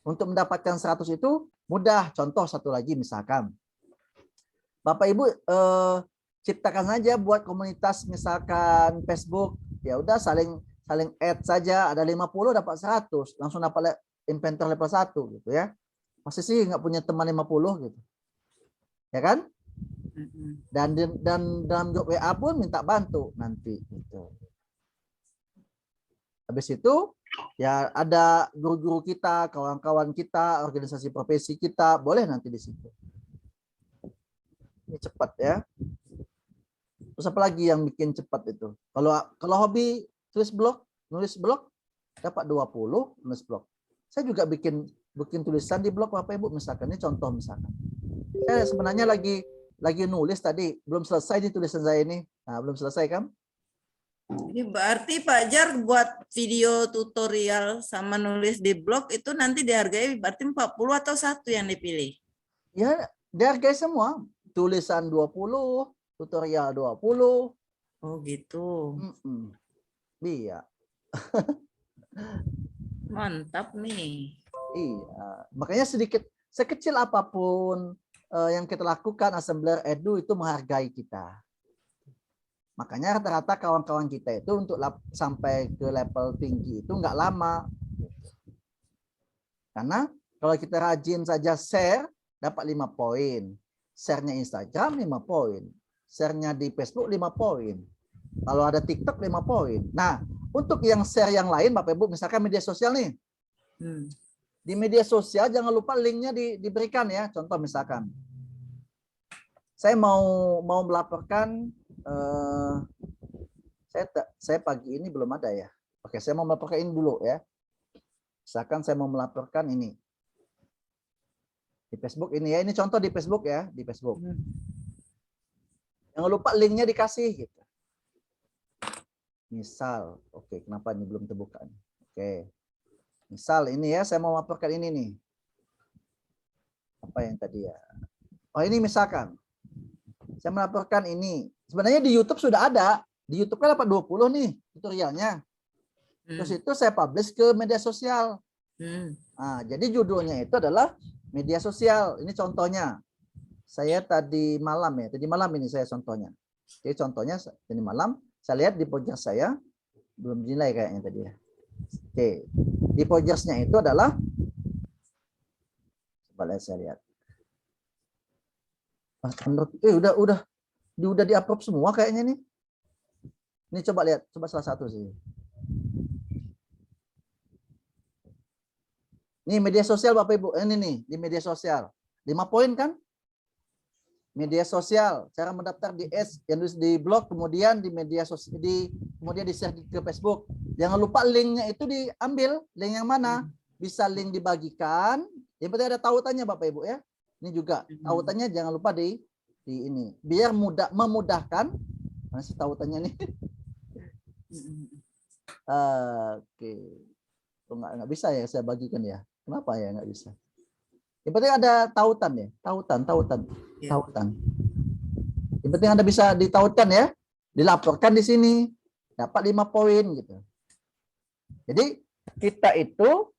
untuk mendapatkan 100 itu mudah. Contoh satu lagi misalkan. Bapak Ibu ciptakan saja buat komunitas misalkan Facebook. Ya udah saling add saja, ada 50 dapat 100, langsung dapat inventor level 1 gitu ya. Masih sih nggak punya teman 50 gitu. Ya kan? Dan dalam grup WA pun minta bantu nanti gitu. Habis itu ya ada guru-guru kita, kawan-kawan kita, organisasi profesi kita, boleh nanti di situ. Ini cepat ya. Terus apa lagi yang bikin cepat itu? Kalau hobi nulis blog dapat 20 nulis blog. Saya juga bikin tulisan di blog Bapak Ibu misalkan, ini contoh misalkan. Saya sebenarnya lagi nulis tadi, belum selesai di tulisan saya ini. Nah, belum selesai kan? Ini berarti Pak Jar buat video tutorial sama nulis di blog itu nanti dihargai berarti 40 atau 1 yang dipilih? Ya, dihargai semua. Tulisan 20, tutorial 20. Oh gitu. Iya. Mantap nih. Iya. Makanya sekecil apapun yang kita lakukan, Assembler Edu itu menghargai kita. Makanya rata-rata kawan-kawan kita itu untuk sampai ke level tinggi itu nggak lama. Karena kalau kita rajin saja share, dapat 5 poin. Share-nya Instagram 5 poin. Share-nya di Facebook 5 poin. Kalau ada TikTok 5 poin. Nah, untuk yang share yang lain Bapak Ibu, misalkan media sosial nih. Di media sosial jangan lupa linknya diberikan ya. Contoh misalkan. Saya mau melaporkan saya pagi ini belum ada ya. Oke, saya mau melaporkan ini dulu ya. Misalkan saya mau melaporkan ini. Di Facebook ini ya, ini contoh di Facebook ya, di Facebook. Jangan lupa linknya dikasih gitu. Misal, oke, kenapa ini belum terbuka? Oke. Misal ini ya, saya mau melaporkan ini nih. Apa yang tadi ya? Oh, ini misalkan. Saya melaporkan ini. Sebenarnya di YouTube sudah ada. Di YouTube kan dapat 20 nih tutorialnya. Terus itu saya publish ke media sosial. Nah, jadi judulnya itu adalah media sosial. Ini contohnya. Saya tadi malam ya. Tadi malam ini saya contohnya. Jadi contohnya tadi malam saya lihat di pojok saya belum dinilai kayaknya tadi ya. Oke. Di pojoknya itu adalah coba saya lihat. Udah di-upload semua kayaknya nih. Ini coba lihat, coba salah satu sih. Ini media sosial Bapak Ibu, ini nih di media sosial. 5 poin kan? Media sosial, cara mendaftar di ads yang di blog, kemudian di media sosial, kemudian di-share ke Facebook. Jangan lupa linknya itu diambil, link yang mana? Bisa link dibagikan. Yang penting ada tautannya Bapak Ibu ya. Ini juga tautannya jangan lupa di ini. Biar memudahkan. Mana sih tautannya nih? Oke. Nggak bisa ya saya bagikan ya. Kenapa ya nggak bisa? Yang penting ada tautan ya. Tautan. Yang penting Anda bisa ditautan ya. Dilaporkan di sini. Dapat 5 poin gitu. Jadi kita itu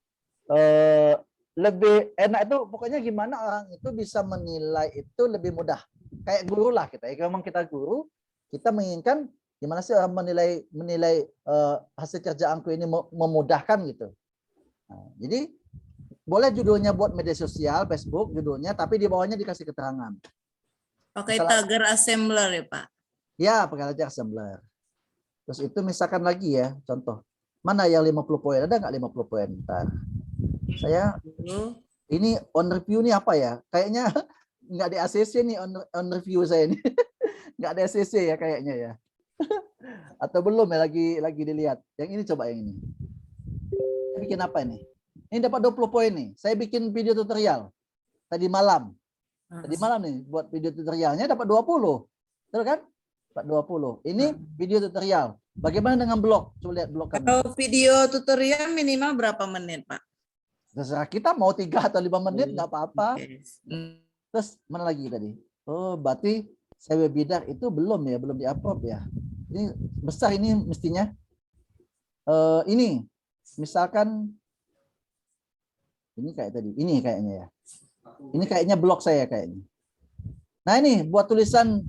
lebih enak itu pokoknya gimana orang itu bisa menilai itu lebih mudah. Kayak guru lah kita. Kalau memang kita guru, kita menginginkan gimana sih orang menilai hasil kerjaanku ini memudahkan gitu. Nah, jadi boleh judulnya buat media sosial, Facebook judulnya, tapi di bawahnya dikasih keterangan. Pakai Misalnya- tagar assembler ya Pak. Ya, pakai aja assembler. Terus itu misalkan lagi ya, contoh. Mana yang 50 poin? Ada nggak 50 poin? Ntar. Saya ini on review nih apa ya? Kayaknya nggak di ACC nih on review saya ini. Nggak ada ACC ya kayaknya ya. Atau belum ya lagi dilihat. Yang ini coba yang ini. Saya bikin apa ini? Ini dapat 20 poin nih. Saya bikin video tutorial tadi malam. Tadi malam nih buat video tutorialnya dapat 20. Betul kan? Dapat 20. Ini video tutorial. Bagaimana dengan blog? Coba lihat blog kami. Kalau video tutorial minimal berapa menit Pak? Terserah kita mau 3 atau 5 menit nggak apa-apa. Oke. Terus mana lagi tadi? Oh, berarti saya webinar itu belum di-upload ya. Ini besar ini mestinya. Ini misalkan ini kayak tadi. Ini kayaknya ya. Ini kayaknya blog saya kayaknya. Nah, ini buat tulisan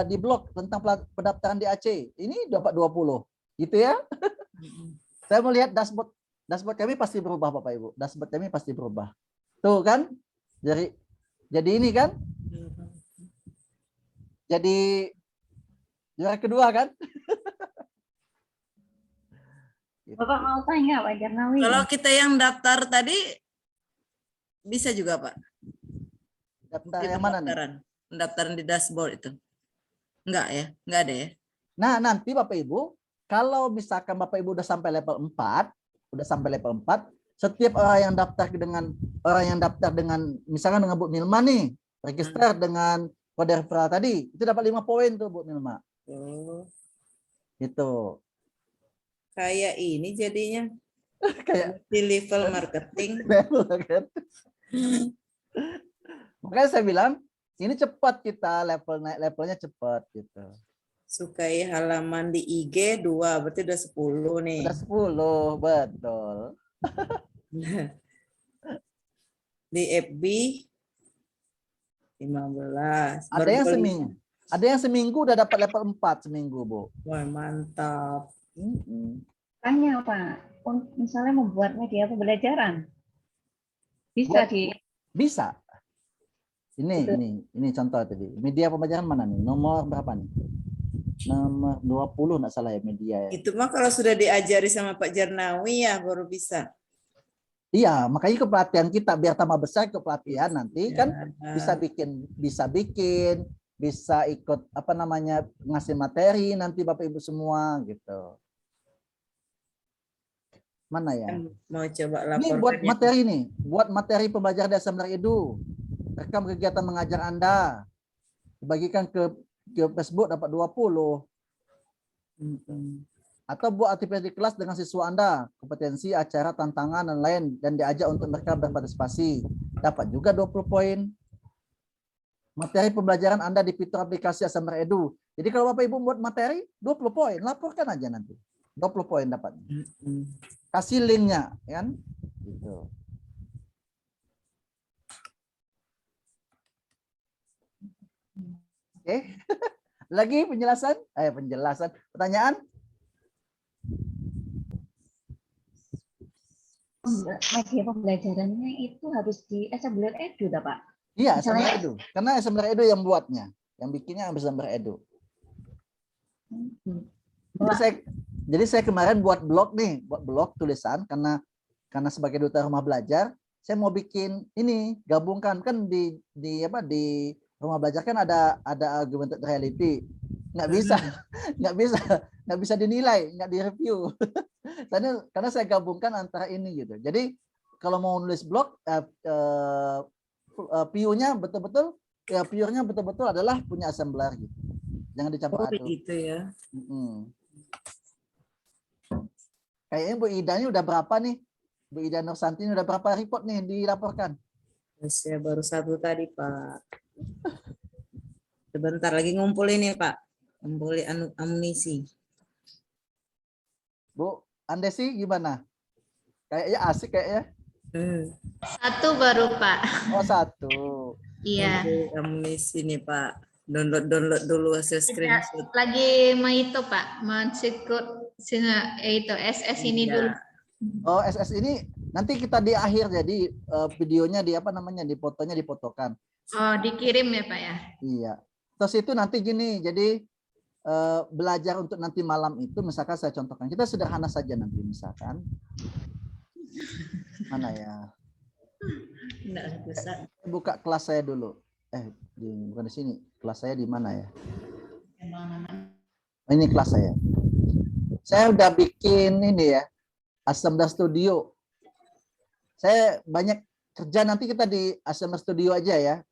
di blog tentang pendaftaran di Aceh. Ini dapat 20. Gitu ya. Saya melihat dashboard kami pasti berubah Bapak Ibu. Dashboard kami pasti berubah. Tuh kan? Jadi ini kan? Jadi juara kedua kan? Bapak mau tanya Pak Jarnawi? Kalau kita yang daftar tadi bisa juga Pak. Daftar yang mana nih? Pendaftaran di dashboard itu. Enggak ya? Enggak ada ya? Nah, nanti Bapak Ibu, kalau misalkan Bapak Ibu udah sampai level 4, setiap orang yang daftar dengan misalkan dengan Bu Milma nih, register dengan kode referral tadi, itu dapat 5 poin tuh Bu Milma. Oh, Gitu. kayak ini jadinya. Kayak Di level marketing. level kan. Makanya saya bilang, ini cepat kita levelnya cepat gitu. Sukai halaman di IG 2, berarti udah 10 nih. Udah 10, betul. Di FB 15. Ada yang seminggu. Ada yang seminggu udah dapat level 4 seminggu, Bu. Wah, mantap. Tanya Pak, misalnya membuat media pembelajaran, bisa Bisa. Ini contoh tadi. Media pembelajaran mana nih? Nomor berapa nih? Nomor 20 enggak salah ya media ya. Itu mah kalau sudah diajari sama Pak Jarnawi ya baru bisa. Iya, makanya ke pelatihan kita biar tambah besar ke pelatihan nanti kan bisa ikut ngasih materi nanti Bapak Ibu semua gitu. Mana ya? Mau coba Ini laporkan. buat materi nih, buat materi pembelajaran di Assembler Edu. Rekam kegiatan mengajar Anda. Dibagikan ke Facebook dapat 20. Atau buat aktivitas di kelas dengan siswa Anda, kompetensi, acara, tantangan, dan lain, dan diajak untuk mereka berpartisipasi. Dapat juga 20 poin. Materi pembelajaran Anda di fitur aplikasi Assembler Edu. Jadi kalau Bapak Ibu buat materi, 20 poin. Laporkan aja nanti. 20 poin dapat. Kasih linknya, kan? Gitu. Oke. Lagi penjelasan? Pertanyaan? Media pembelajarannya itu harus di Assembler Edu, Pak? Iya, Assembler Edu. Karena Assembler Edu yang buatnya, yang bikinnya Assembler Edu. Jadi saya kemarin buat blog tulisan karena sebagai duta rumah belajar, saya mau bikin ini gabungkan kan di rumah belajar kan ada augmented reality. Nggak bisa dinilai, nggak direview. Karena saya gabungkan antara ini gitu. Jadi kalau mau nulis blog view-nya betul-betul view-nya betul-betul adalah punya Assembler gitu. Jangan dicampur aduk. Gitu ya. Kayaknya Bu Ida ini udah berapa nih? Bu Ida Nursanti udah berapa report nih dilaporkan? Saya baru 1 tadi, Pak. Sebentar lagi ngumpulin nih, Pak. Ngumpulin amunisi. Bu Andesi gimana? Kayaknya asik kayaknya. Satu baru, Pak. Oh, 1. Iya. Kamu sini Pak. Download dulu hasil screenshot. Lagi mau itu, Pak. Mau itu SS ini Iya. dulu. Oh, SS ini nanti kita di akhir jadi videonya di apa namanya, di fotonya difotokan. Oh, dikirim ya, Pak ya? Iya. Terus itu nanti gini, jadi belajar untuk nanti malam itu, misalkan saya contohkan, kita sederhana saja nanti misalkan. Mana ya? Nggak bisa. Buka kelas saya dulu. Bukan di sini. Kelas saya di mana ya? Ini kelas saya. Saya udah bikin ini ya, Assembler Studio. Saya banyak kerja, nanti kita di Assembler Studio aja ya,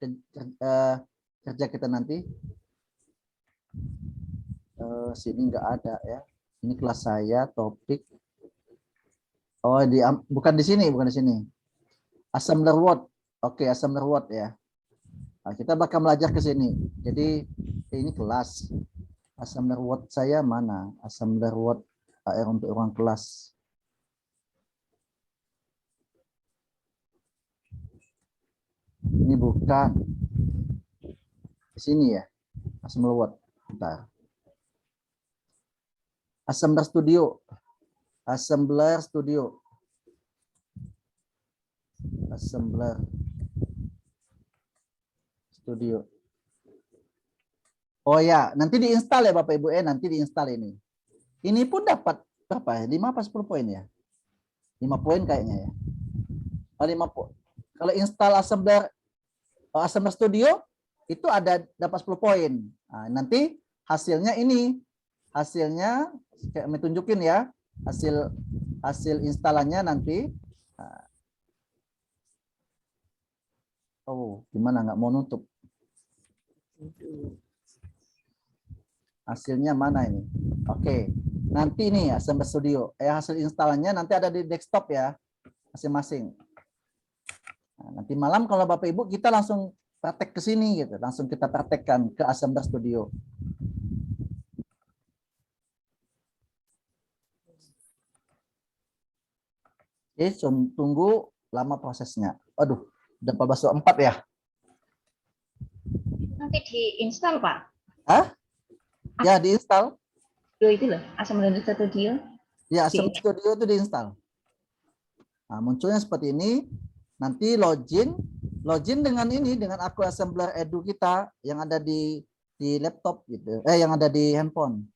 kerja kita nanti. Sini nggak ada ya. Ini kelas saya, topik. Oh, bukan di sini, bukan di sini. Assembler Word. Oke, Assembler Word ya. Nah, kita bakal belajar ke sini. Jadi ini kelas. Assembler Word saya mana? Assembler Word AR untuk ruang kelas. Ini bukan. Di sini ya. Assembler Word. Bentar. Assembler Studio. Assembler Studio. Assembler Studio. Oh ya, nanti diinstal ya Bapak Ibu, nanti diinstal ini. Ini pun dapat berapa ya? 5 apa 10 poin ya? 5 poin kayaknya ya. Oh, 5 poin. Kalau install Assembler Studio itu ada dapat 10 poin. Nah, nanti hasilnya ini. Hasilnya kayak tunjukin ya. Hasil instalannya nanti. Oh, gimana nggak mau nutup? Hasilnya mana ini? Oke, nanti ini Assembler Studio. Hasil instalannya nanti ada di desktop ya, masing-masing. Nah, nanti malam kalau Bapak Ibu kita langsung praktek ke sini gitu, langsung kita praktekkan ke Assembler Studio. Oke, tunggu lama prosesnya. Aduh, udah 14.4 ya. Nanti diinstal, Pak. Hah? Ya, diinstal. Studio itu loh, Assembler Studio. Ya, Assembler Studio itu diinstal. Nah, munculnya seperti ini. Nanti login dengan ini, dengan akun Assembler Edu kita yang ada di laptop gitu. Yang ada di handphone.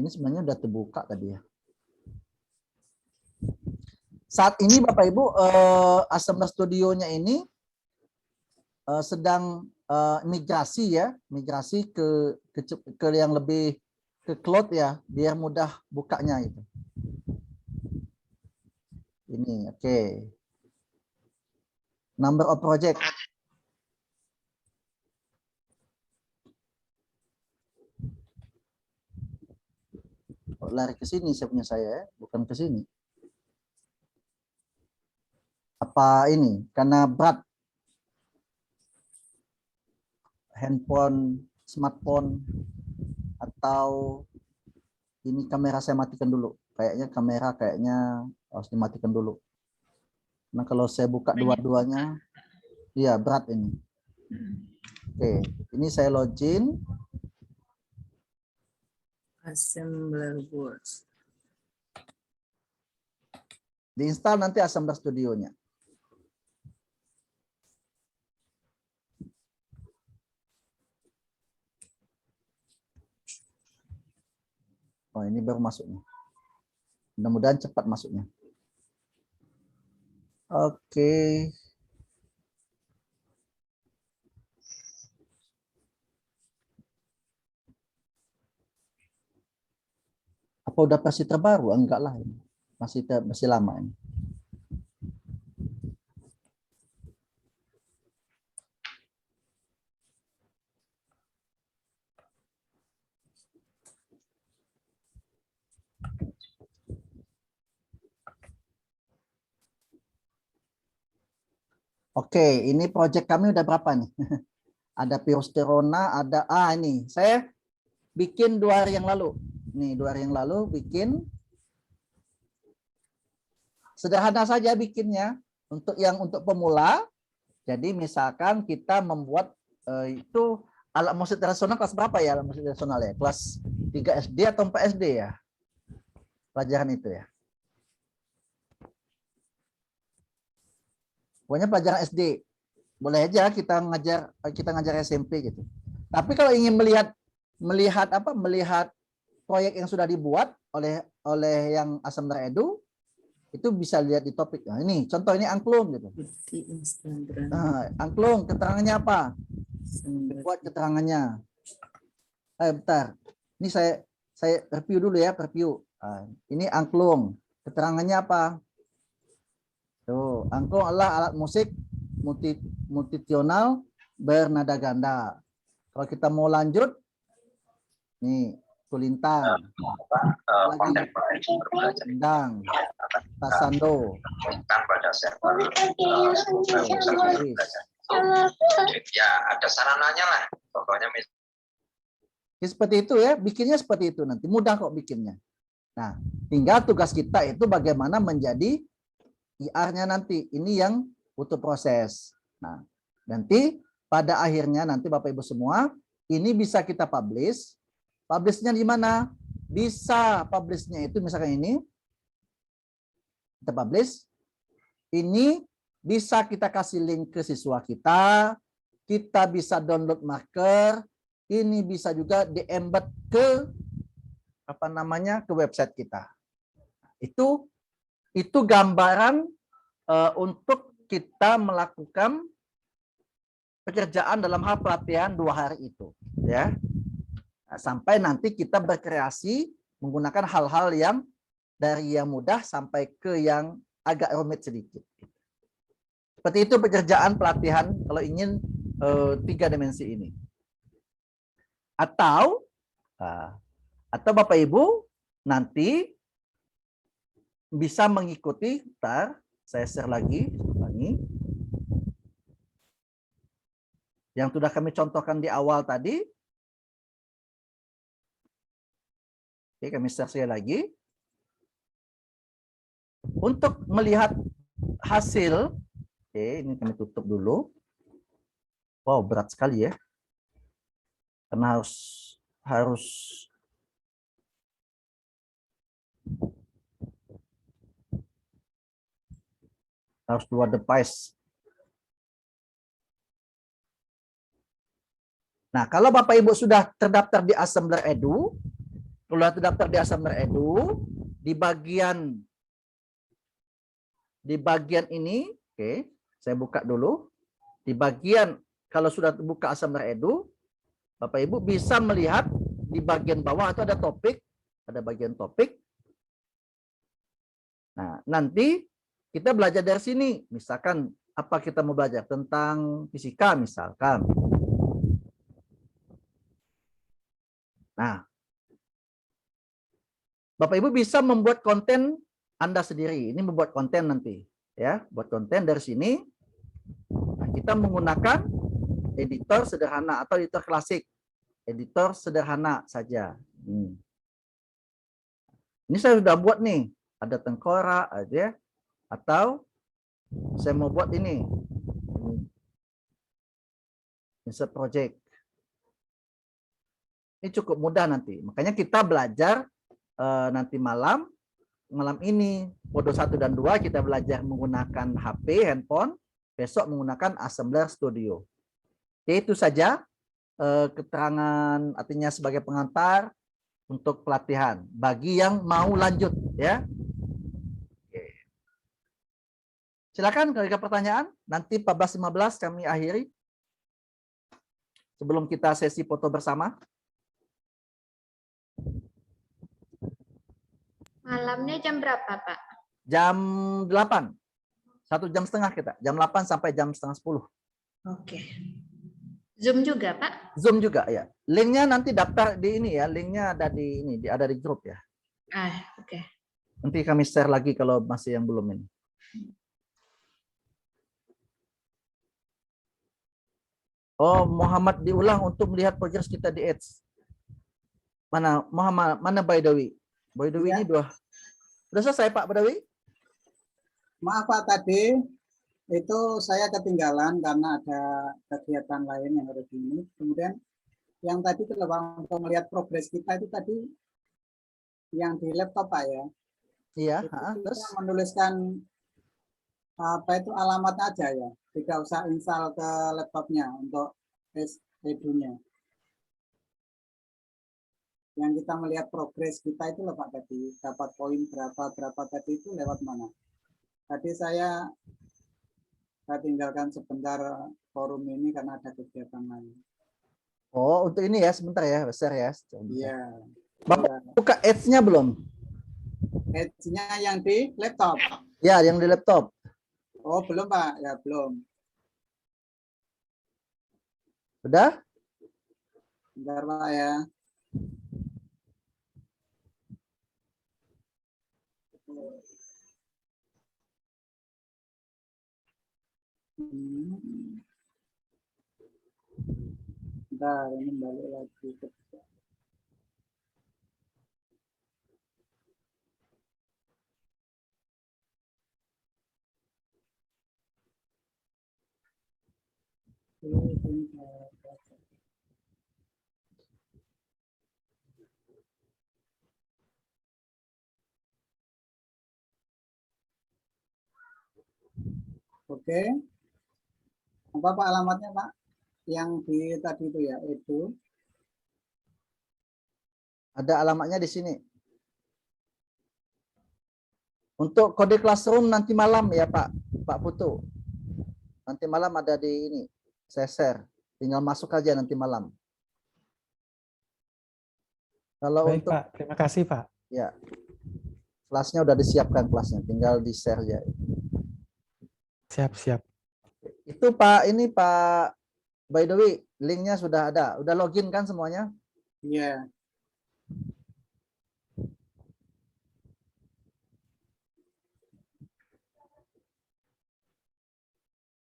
Ini sebenarnya udah terbuka tadi ya. Saat ini Bapak Ibu, Assembler Studionya ini sedang migrasi ya, migrasi ke yang lebih ke cloud ya, biar mudah bukanya itu. Ini oke. Number of project. Oh, lari ke sini punya saya ya, bukan ke sini. Apa ini? Karena berat. Handphone, smartphone, atau ini kamera saya matikan dulu. Kayaknya kamera harus dimatikan dulu. Nah, kalau saya buka dua-duanya, iya berat ini. Oke, ini saya login. Assembler Word. Diinstal nanti Assembler Studionya. Oh, ini baru masuknya. Mudah-mudahan cepat masuknya. Oke. Apa udah versi terbaru? Enggak lah ini. Masih lama ini. Oke, ini project kami udah berapa nih? Ada Pirosterona, ada ini. Saya bikin 2 hari yang lalu. Nih, 2 hari yang lalu bikin sederhana saja bikinnya. Untuk pemula, jadi misalkan kita membuat itu alat musik tradisional kelas berapa ya? Alat musik tradisional ya? Kelas 3 SD atau 4 SD ya? Pelajaran itu ya. Pokoknya pelajaran SD. Boleh aja kita ngajar SMP gitu. Tapi kalau ingin melihat proyek yang sudah dibuat oleh yang Asambler Edu, itu bisa lihat di topik. Nah, ini contoh ini angklung gitu. Nah, angklung keterangannya apa? Buat keterangannya. Bentar. Ini saya review dulu ya, review. Nah, ini angklung. Keterangannya apa? Tuh, angklung adalah alat musik multitonal bernada ganda. Kalau kita mau lanjut, nih kulintang, lagi gendang, tasando, Ya ada sarananya lah pokoknya. ya, seperti itu ya, bikinnya seperti itu nanti mudah kok bikinnya. Nah, tinggal tugas kita itu bagaimana menjadi IR-nya nanti. Ini yang butuh proses. Nah, nanti pada akhirnya nanti Bapak Ibu semua ini bisa kita publish. Publishnya di mana? Bisa publishnya itu misalkan ini. Kita publish. Ini bisa kita kasih link ke siswa kita. Kita bisa download marker. Ini bisa juga di-embed ke ke website kita. Itu gambaran untuk kita melakukan pekerjaan dalam hal pelatihan 2 hari itu, ya. Nah, sampai nanti kita berkreasi menggunakan hal-hal yang dari yang mudah sampai ke yang agak rumit sedikit. Seperti itu pekerjaan pelatihan kalau ingin 3 dimensi ini. Atau Bapak Ibu nanti bisa mengikuti, saya share lagi yang sudah kami contohkan di awal tadi. Oke, kami share lagi. Untuk melihat hasil, oke, ini kami tutup dulu. Wow, berat sekali ya. Karena harus dua device. Nah, kalau Bapak Ibu sudah terdaftar di Asambler Edu, di bagian ini, oke, saya buka dulu. Di bagian kalau sudah buka Asambler Edu, Bapak Ibu bisa melihat di bagian bawah itu ada topik, ada bagian topik. Nah, nanti kita belajar dari sini. Misalkan apa kita mau belajar tentang fisika misalkan. Nah, Bapak Ibu bisa membuat konten Anda sendiri. Ini membuat konten nanti, ya, buat konten dari sini. Nah, kita menggunakan editor sederhana atau editor klasik. Editor sederhana saja. Ini saya sudah buat nih, ada tengkorak aja, atau saya mau buat ini. Insert project. Ini cukup mudah nanti. Makanya kita belajar nanti malam ini Modo 1 dan 2 kita belajar menggunakan HP, handphone, besok menggunakan Assembler Studio. Oke, itu saja keterangan artinya sebagai pengantar untuk pelatihan bagi yang mau lanjut ya. Oke. Silakan kalau ada pertanyaan, nanti 14.15 kami akhiri sebelum kita sesi foto bersama. Malamnya jam berapa, Pak? Jam 8. 1 jam setengah kita. Jam 8 sampai jam setengah 10. Oke. Zoom juga, Pak? Zoom juga ya. Linknya nanti daftar di ini ya. Linknya ada di ini, ada di grup ya. Oke. Nanti kami share lagi kalau masih yang belum ini. Oh, Muhammad diulang untuk melihat progres kita di Ads. Mana Muhammad, mana Baidawi? Baidawi ini sudah selesai Pak Baidawi? Maaf Pak, tadi itu saya ketinggalan karena ada kegiatan lain yang harus ini. Kemudian yang tadi itu Pak, untuk melihat progres kita itu tadi yang di laptop Pak ya. Iya, Itu terus kita menuliskan apa itu alamatnya aja ya. Tidak usah install ke laptopnya untuk edu-nya. Yang kita melihat progres kita itu loh Pak tadi, dapat poin berapa tadi itu lewat mana. Tadi saya tinggalkan sebentar forum ini karena ada kegiatan lain. oh untuk ini ya sebentar ya, besar ya. Iya. Bapak buka Ads-nya belum? Ads-nya yang di laptop. Ya, yang di laptop. Oh, belum Pak, ya belum. Sudah? Bentar Pak ya. Bentar, ini balik lagi ke Oke. Apa Pak alamatnya Pak? Yang di tadi itu ya, itu. Ada alamatnya di sini. Untuk kode classroom nanti malam ya Pak Putu. Nanti malam ada di ini. Saya share. Tinggal masuk aja nanti malam. Kalau Baik, untuk Pak. Terima kasih, Pak. ya kelasnya udah disiapkan kelasnya, tinggal di share ya. Siap-siap. Itu Pak, ini Pak, by the way, linknya sudah ada. Udah login kan semuanya? Iya.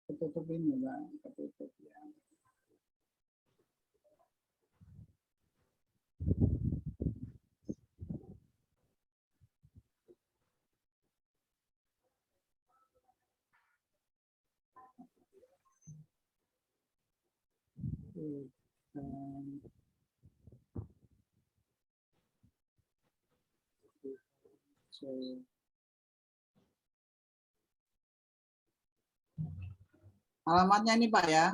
Ketutup ini Pak, ketutup ya. Alamatnya ini Pak ya,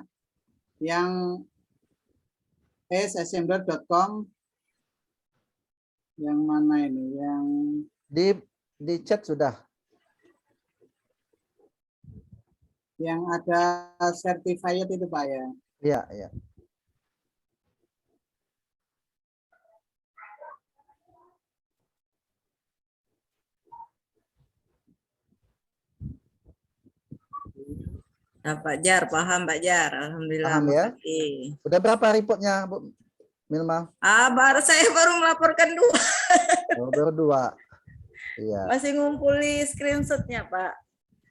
yang assembler.com, yang mana ini? Yang di chat sudah. Yang ada certified itu Pak ya. Iya, iya. Nah, Pak Jar, paham Pak Jar. Alhamdulillah. Paham ya? Makasih. Udah berapa reportnya, Bu Milma? Saya baru melaporkan 2. Oh, baru 2. Iya, Masih ngumpuli screenshotnya Pak.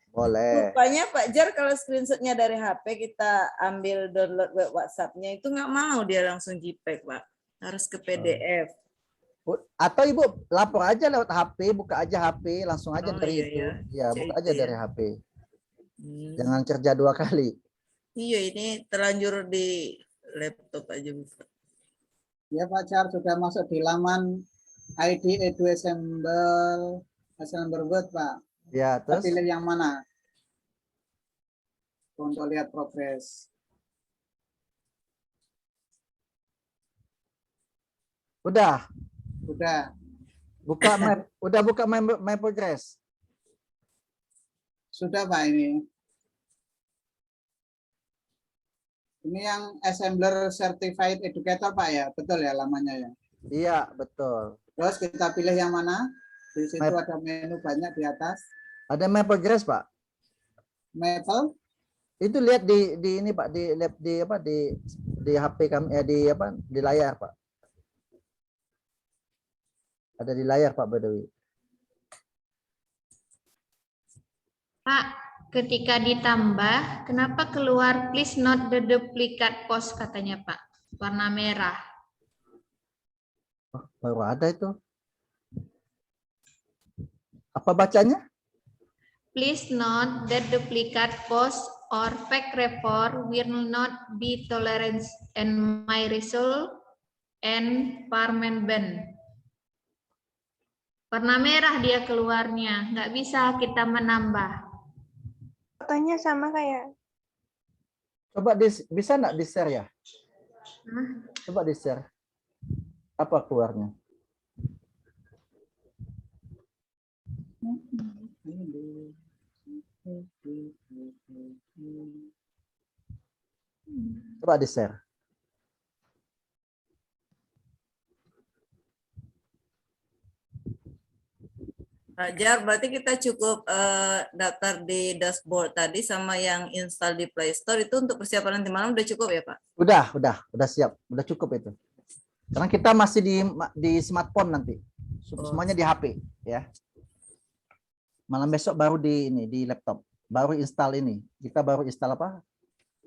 boleh. Rupanya Pak Jar kalau screenshotnya dari HP kita ambil download web WhatsApp-nya itu nggak mau dia langsung JPEG Pak. Harus ke PDF. Atau Ibu lapor aja lewat HP, buka aja HP, langsung aja Oh, dari iya, itu. iya. Ya, buka aja Itu ya. dari HP. Hmm. Jangan kerja 2 kali. Iya, ini terlanjur di laptop aja buka. Ya Pak Jar, sudah masuk di laman ID Edu Assembler Word Pak. Ya, Kita terus pilih yang mana untuk lihat progres? udah Sudah. buka my progress. Sudah Pak ini. Ini yang Assembler Certified Educator Pak ya, betul ya lamanya ya. Iya, betul. Terus kita pilih yang mana? Di situ Map. ada menu banyak di atas. Ada my progress, Pak. Maple. Itu lihat di ini Pak, di HP kami di layar Pak. Ada di layar Pak Badawi. Pak, ketika ditambah, kenapa keluar please not the duplicate post katanya Pak, warna merah. Oh, baru ada itu. Apa bacanya? Please note that duplicate post or fake report will not be tolerated and may result in permanent ban. Warna merah dia keluarnya, nggak bisa kita menambah. Fotonya sama kayak Coba bisa nggak di-share ya? Coba di-share. Apa keluarnya? Coba di-share. Pak Jar, berarti kita cukup daftar di dashboard tadi sama yang install di Play Store itu untuk persiapan nanti malam udah cukup ya Pak? Udah siap, udah cukup itu. Karena kita masih di smartphone nanti, semuanya di HP ya. Malam besok baru di laptop, baru install ini. Kita baru install apa?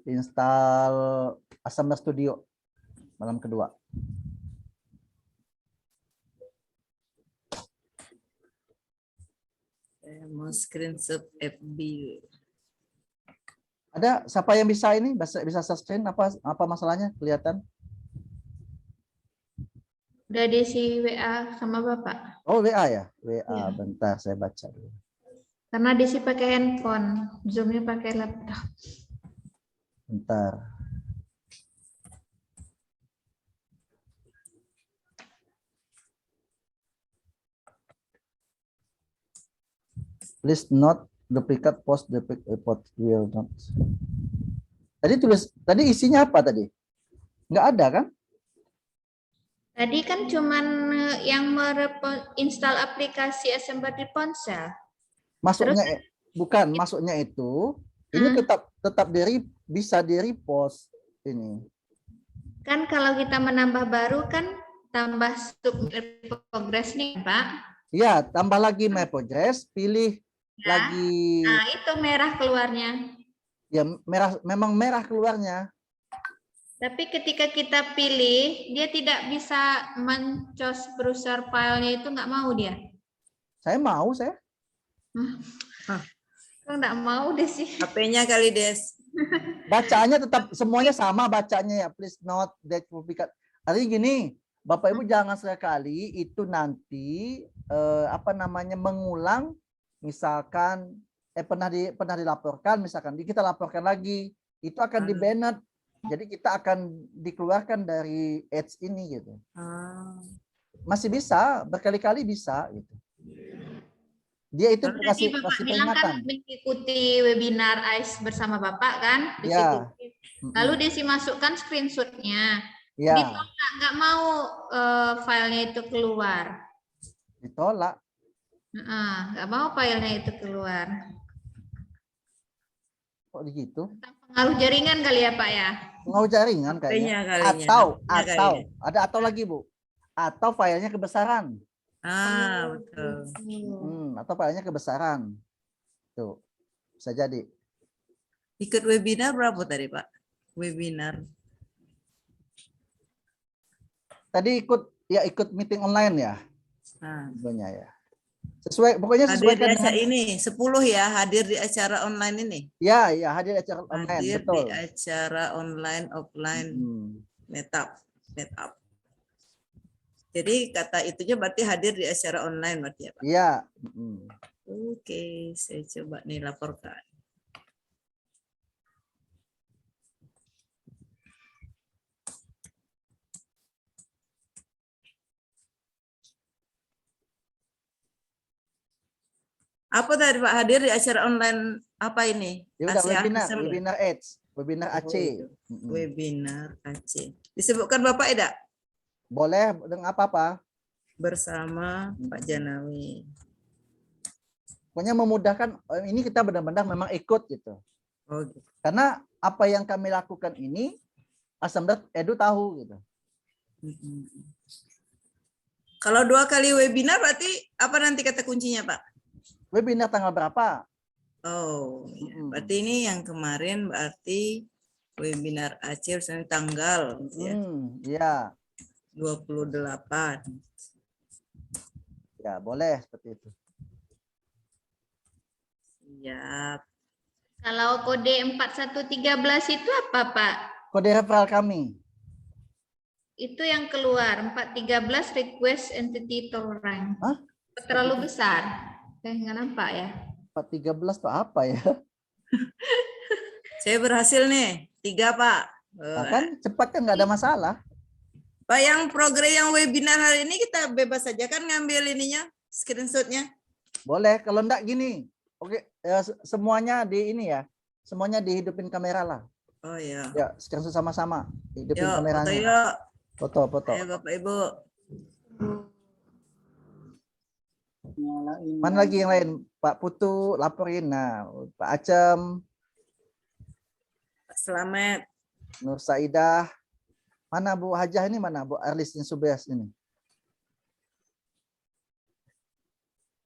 Install Assembler Studio malam kedua. Mau screenshot FB. Ada siapa yang bisa ini? Bisa screen apa masalahnya? Kelihatan? Udah diisi WA sama Bapak. Oh, WA ya? WA, Iya. bentar saya baca dulu. Karena diisi pakai handphone, Zoom-nya pakai laptop. Bentar. Please not duplicate post duplicate report will not. Tadi isinya apa tadi? Nggak ada kan? Tadi kan cuman yang install aplikasi Assembler di ponsel. Masuknya bukan, masuknya itu ini tetap bisa di repost ini. Kan kalau kita menambah baru kan tambah submit progress nih, Pak. Ya, tambah lagi my progress, pilih Ya. lagi. Nah, itu merah keluarnya. Ya, memang merah keluarnya. Tapi ketika kita pilih, dia tidak bisa mencos browser filenya itu nggak mau dia. Saya mau, saya. Kok nggak mau deh sih. HP-nya kali Des. Bacaannya tetap semuanya sama bacanya ya. Please note that duplicate. Artinya gini, Bapak Ibu jangan sekali itu nanti mengulang, misalkan pernah dilaporkan, misalkan kita laporkan lagi, itu akan di banned. Jadi kita akan dikeluarkan dari ads ini gitu. Masih bisa, berkali-kali bisa gitu. Dia itu Tadi Bapak bilang kan mengikuti webinar AIS bersama Bapak kan? Di situ. Lalu dimasukkan screenshot-nya. Ya. Ditolak, nggak mau filenya itu keluar. Ditolak. Nggak mau filenya itu keluar. Kok begitu? Pengaruh jaringan kali ya Pak ya? Pengaruh jaringan kayaknya. Atau ada lagi Bu. Atau filenya kebesaran. Betul. Atau filenya kebesaran. Tuh. Bisa jadi. Ikut webinar berapa tadi Pak? Webinar. Tadi ikut meeting online ya. Sebenarnya ya. Pokoknya hadir sesuaikan di acara ini 10 ya, hadir di acara online ini. Ya, hadir di acara online, hadir betul. Di acara online offline meetup. Jadi kata itunya berarti hadir di acara online berarti ya Pak? Iya. Oke, saya coba nih laporkan. Apa tadi Pak, hadir di acara online apa ini? Ya udah, webinar Ads, webinar AC. Webinar AC. Disebutkan Bapak tidak? Boleh dengan apa-apa. Bersama Pak Janawi. Pokoknya memudahkan, ini kita benar-benar memang ikut gitu. Gitu. Karena apa yang kami lakukan ini, Assembler Edu tahu gitu. Kalau 2 kali webinar berarti apa nanti kata kuncinya Pak? Webinar tanggal berapa? Berarti ini yang kemarin berarti webinar Aceh tanggal ya. 28. Ya, boleh seperti itu. Siap. Kalau kode 4113 itu apa, Pak? Kode referral kami. Itu yang keluar 413 request entity tolerance. Hah? Terlalu besar. Nggak nampak ya. 413 itu apa ya? Saya berhasil nih. 3, Pak. Nah, kan cepat kan nggak ada masalah. Pak, yang program yang webinar hari ini kita bebas saja kan ngambil ininya, screenshotnya. Boleh, kalau enggak gini. Oke, ya, semuanya di ini ya. Semuanya dihidupin kamera lah. Oh iya. Ya, screenshot sama-sama. Hidupin Yuk, foto kameranya. yuk. Foto. Ayo Bapak Ibu. Nyalain. Mana lagi yang lain? Pak Putu laporin. Nah, Pak Acem, Pak Slamet. Nur Saidah. Mana Bu Hajah ini, mana Bu Arlis Subias ini?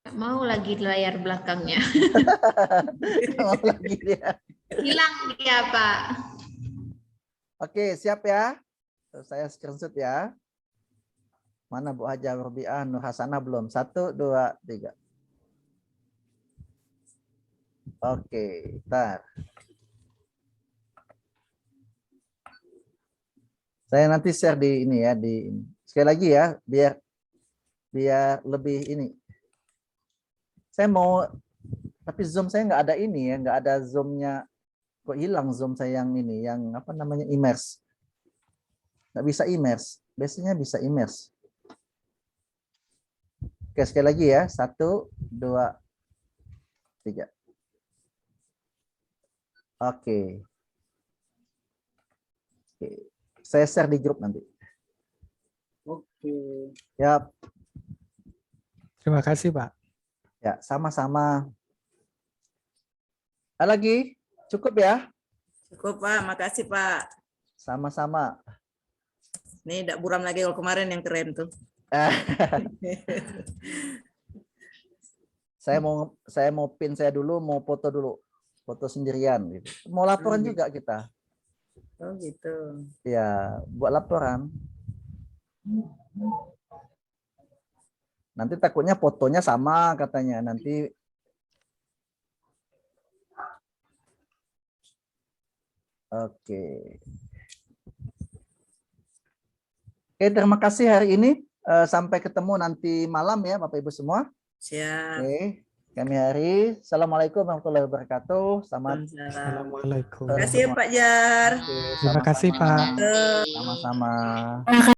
Nggak mau lagi layar belakangnya. Mau lagi dia. Hilang dia, Pak. Oke, siap ya. Terus saya screenshot ya. Mana Bu Hajah Robiah, Nur Hasanah belum? 1, 2, 3. Oke, ntar. Saya nanti share di ini ya, di sekali lagi ya, biar lebih ini. Saya mau, tapi Zoom saya nggak ada ini ya, nggak ada Zoom-nya. Kok hilang Zoom saya yang ini, yang apa namanya, immerse. Nggak bisa immerse, biasanya bisa immerse. Oke, sekali lagi ya, 1, 2, 3. Oke. Oke. Saya share di grup nanti. Oke. Ya, Terima kasih, Pak. ya sama-sama. Ada lagi? Cukup ya? Cukup Pak, makasih Pak. Sama-sama. Nih tidak buram lagi kalau kemarin yang keren tuh. Saya mau pin saya dulu, mau foto dulu. Foto sendirian gitu. Mau laporan juga kita. Oh gitu. Ya, buat laporan. Nanti takutnya fotonya sama katanya. Nanti oke. Oke, terima kasih hari ini. Sampai ketemu nanti malam ya Bapak Ibu semua. Siap. Oke. Kami hari. Assalamualaikum warahmatullahi wabarakatuh. Selamat Assalamualaikum. Terima kasih Pak Jar. Oke, Terima kasih, sama-sama. Pak. Sama-sama.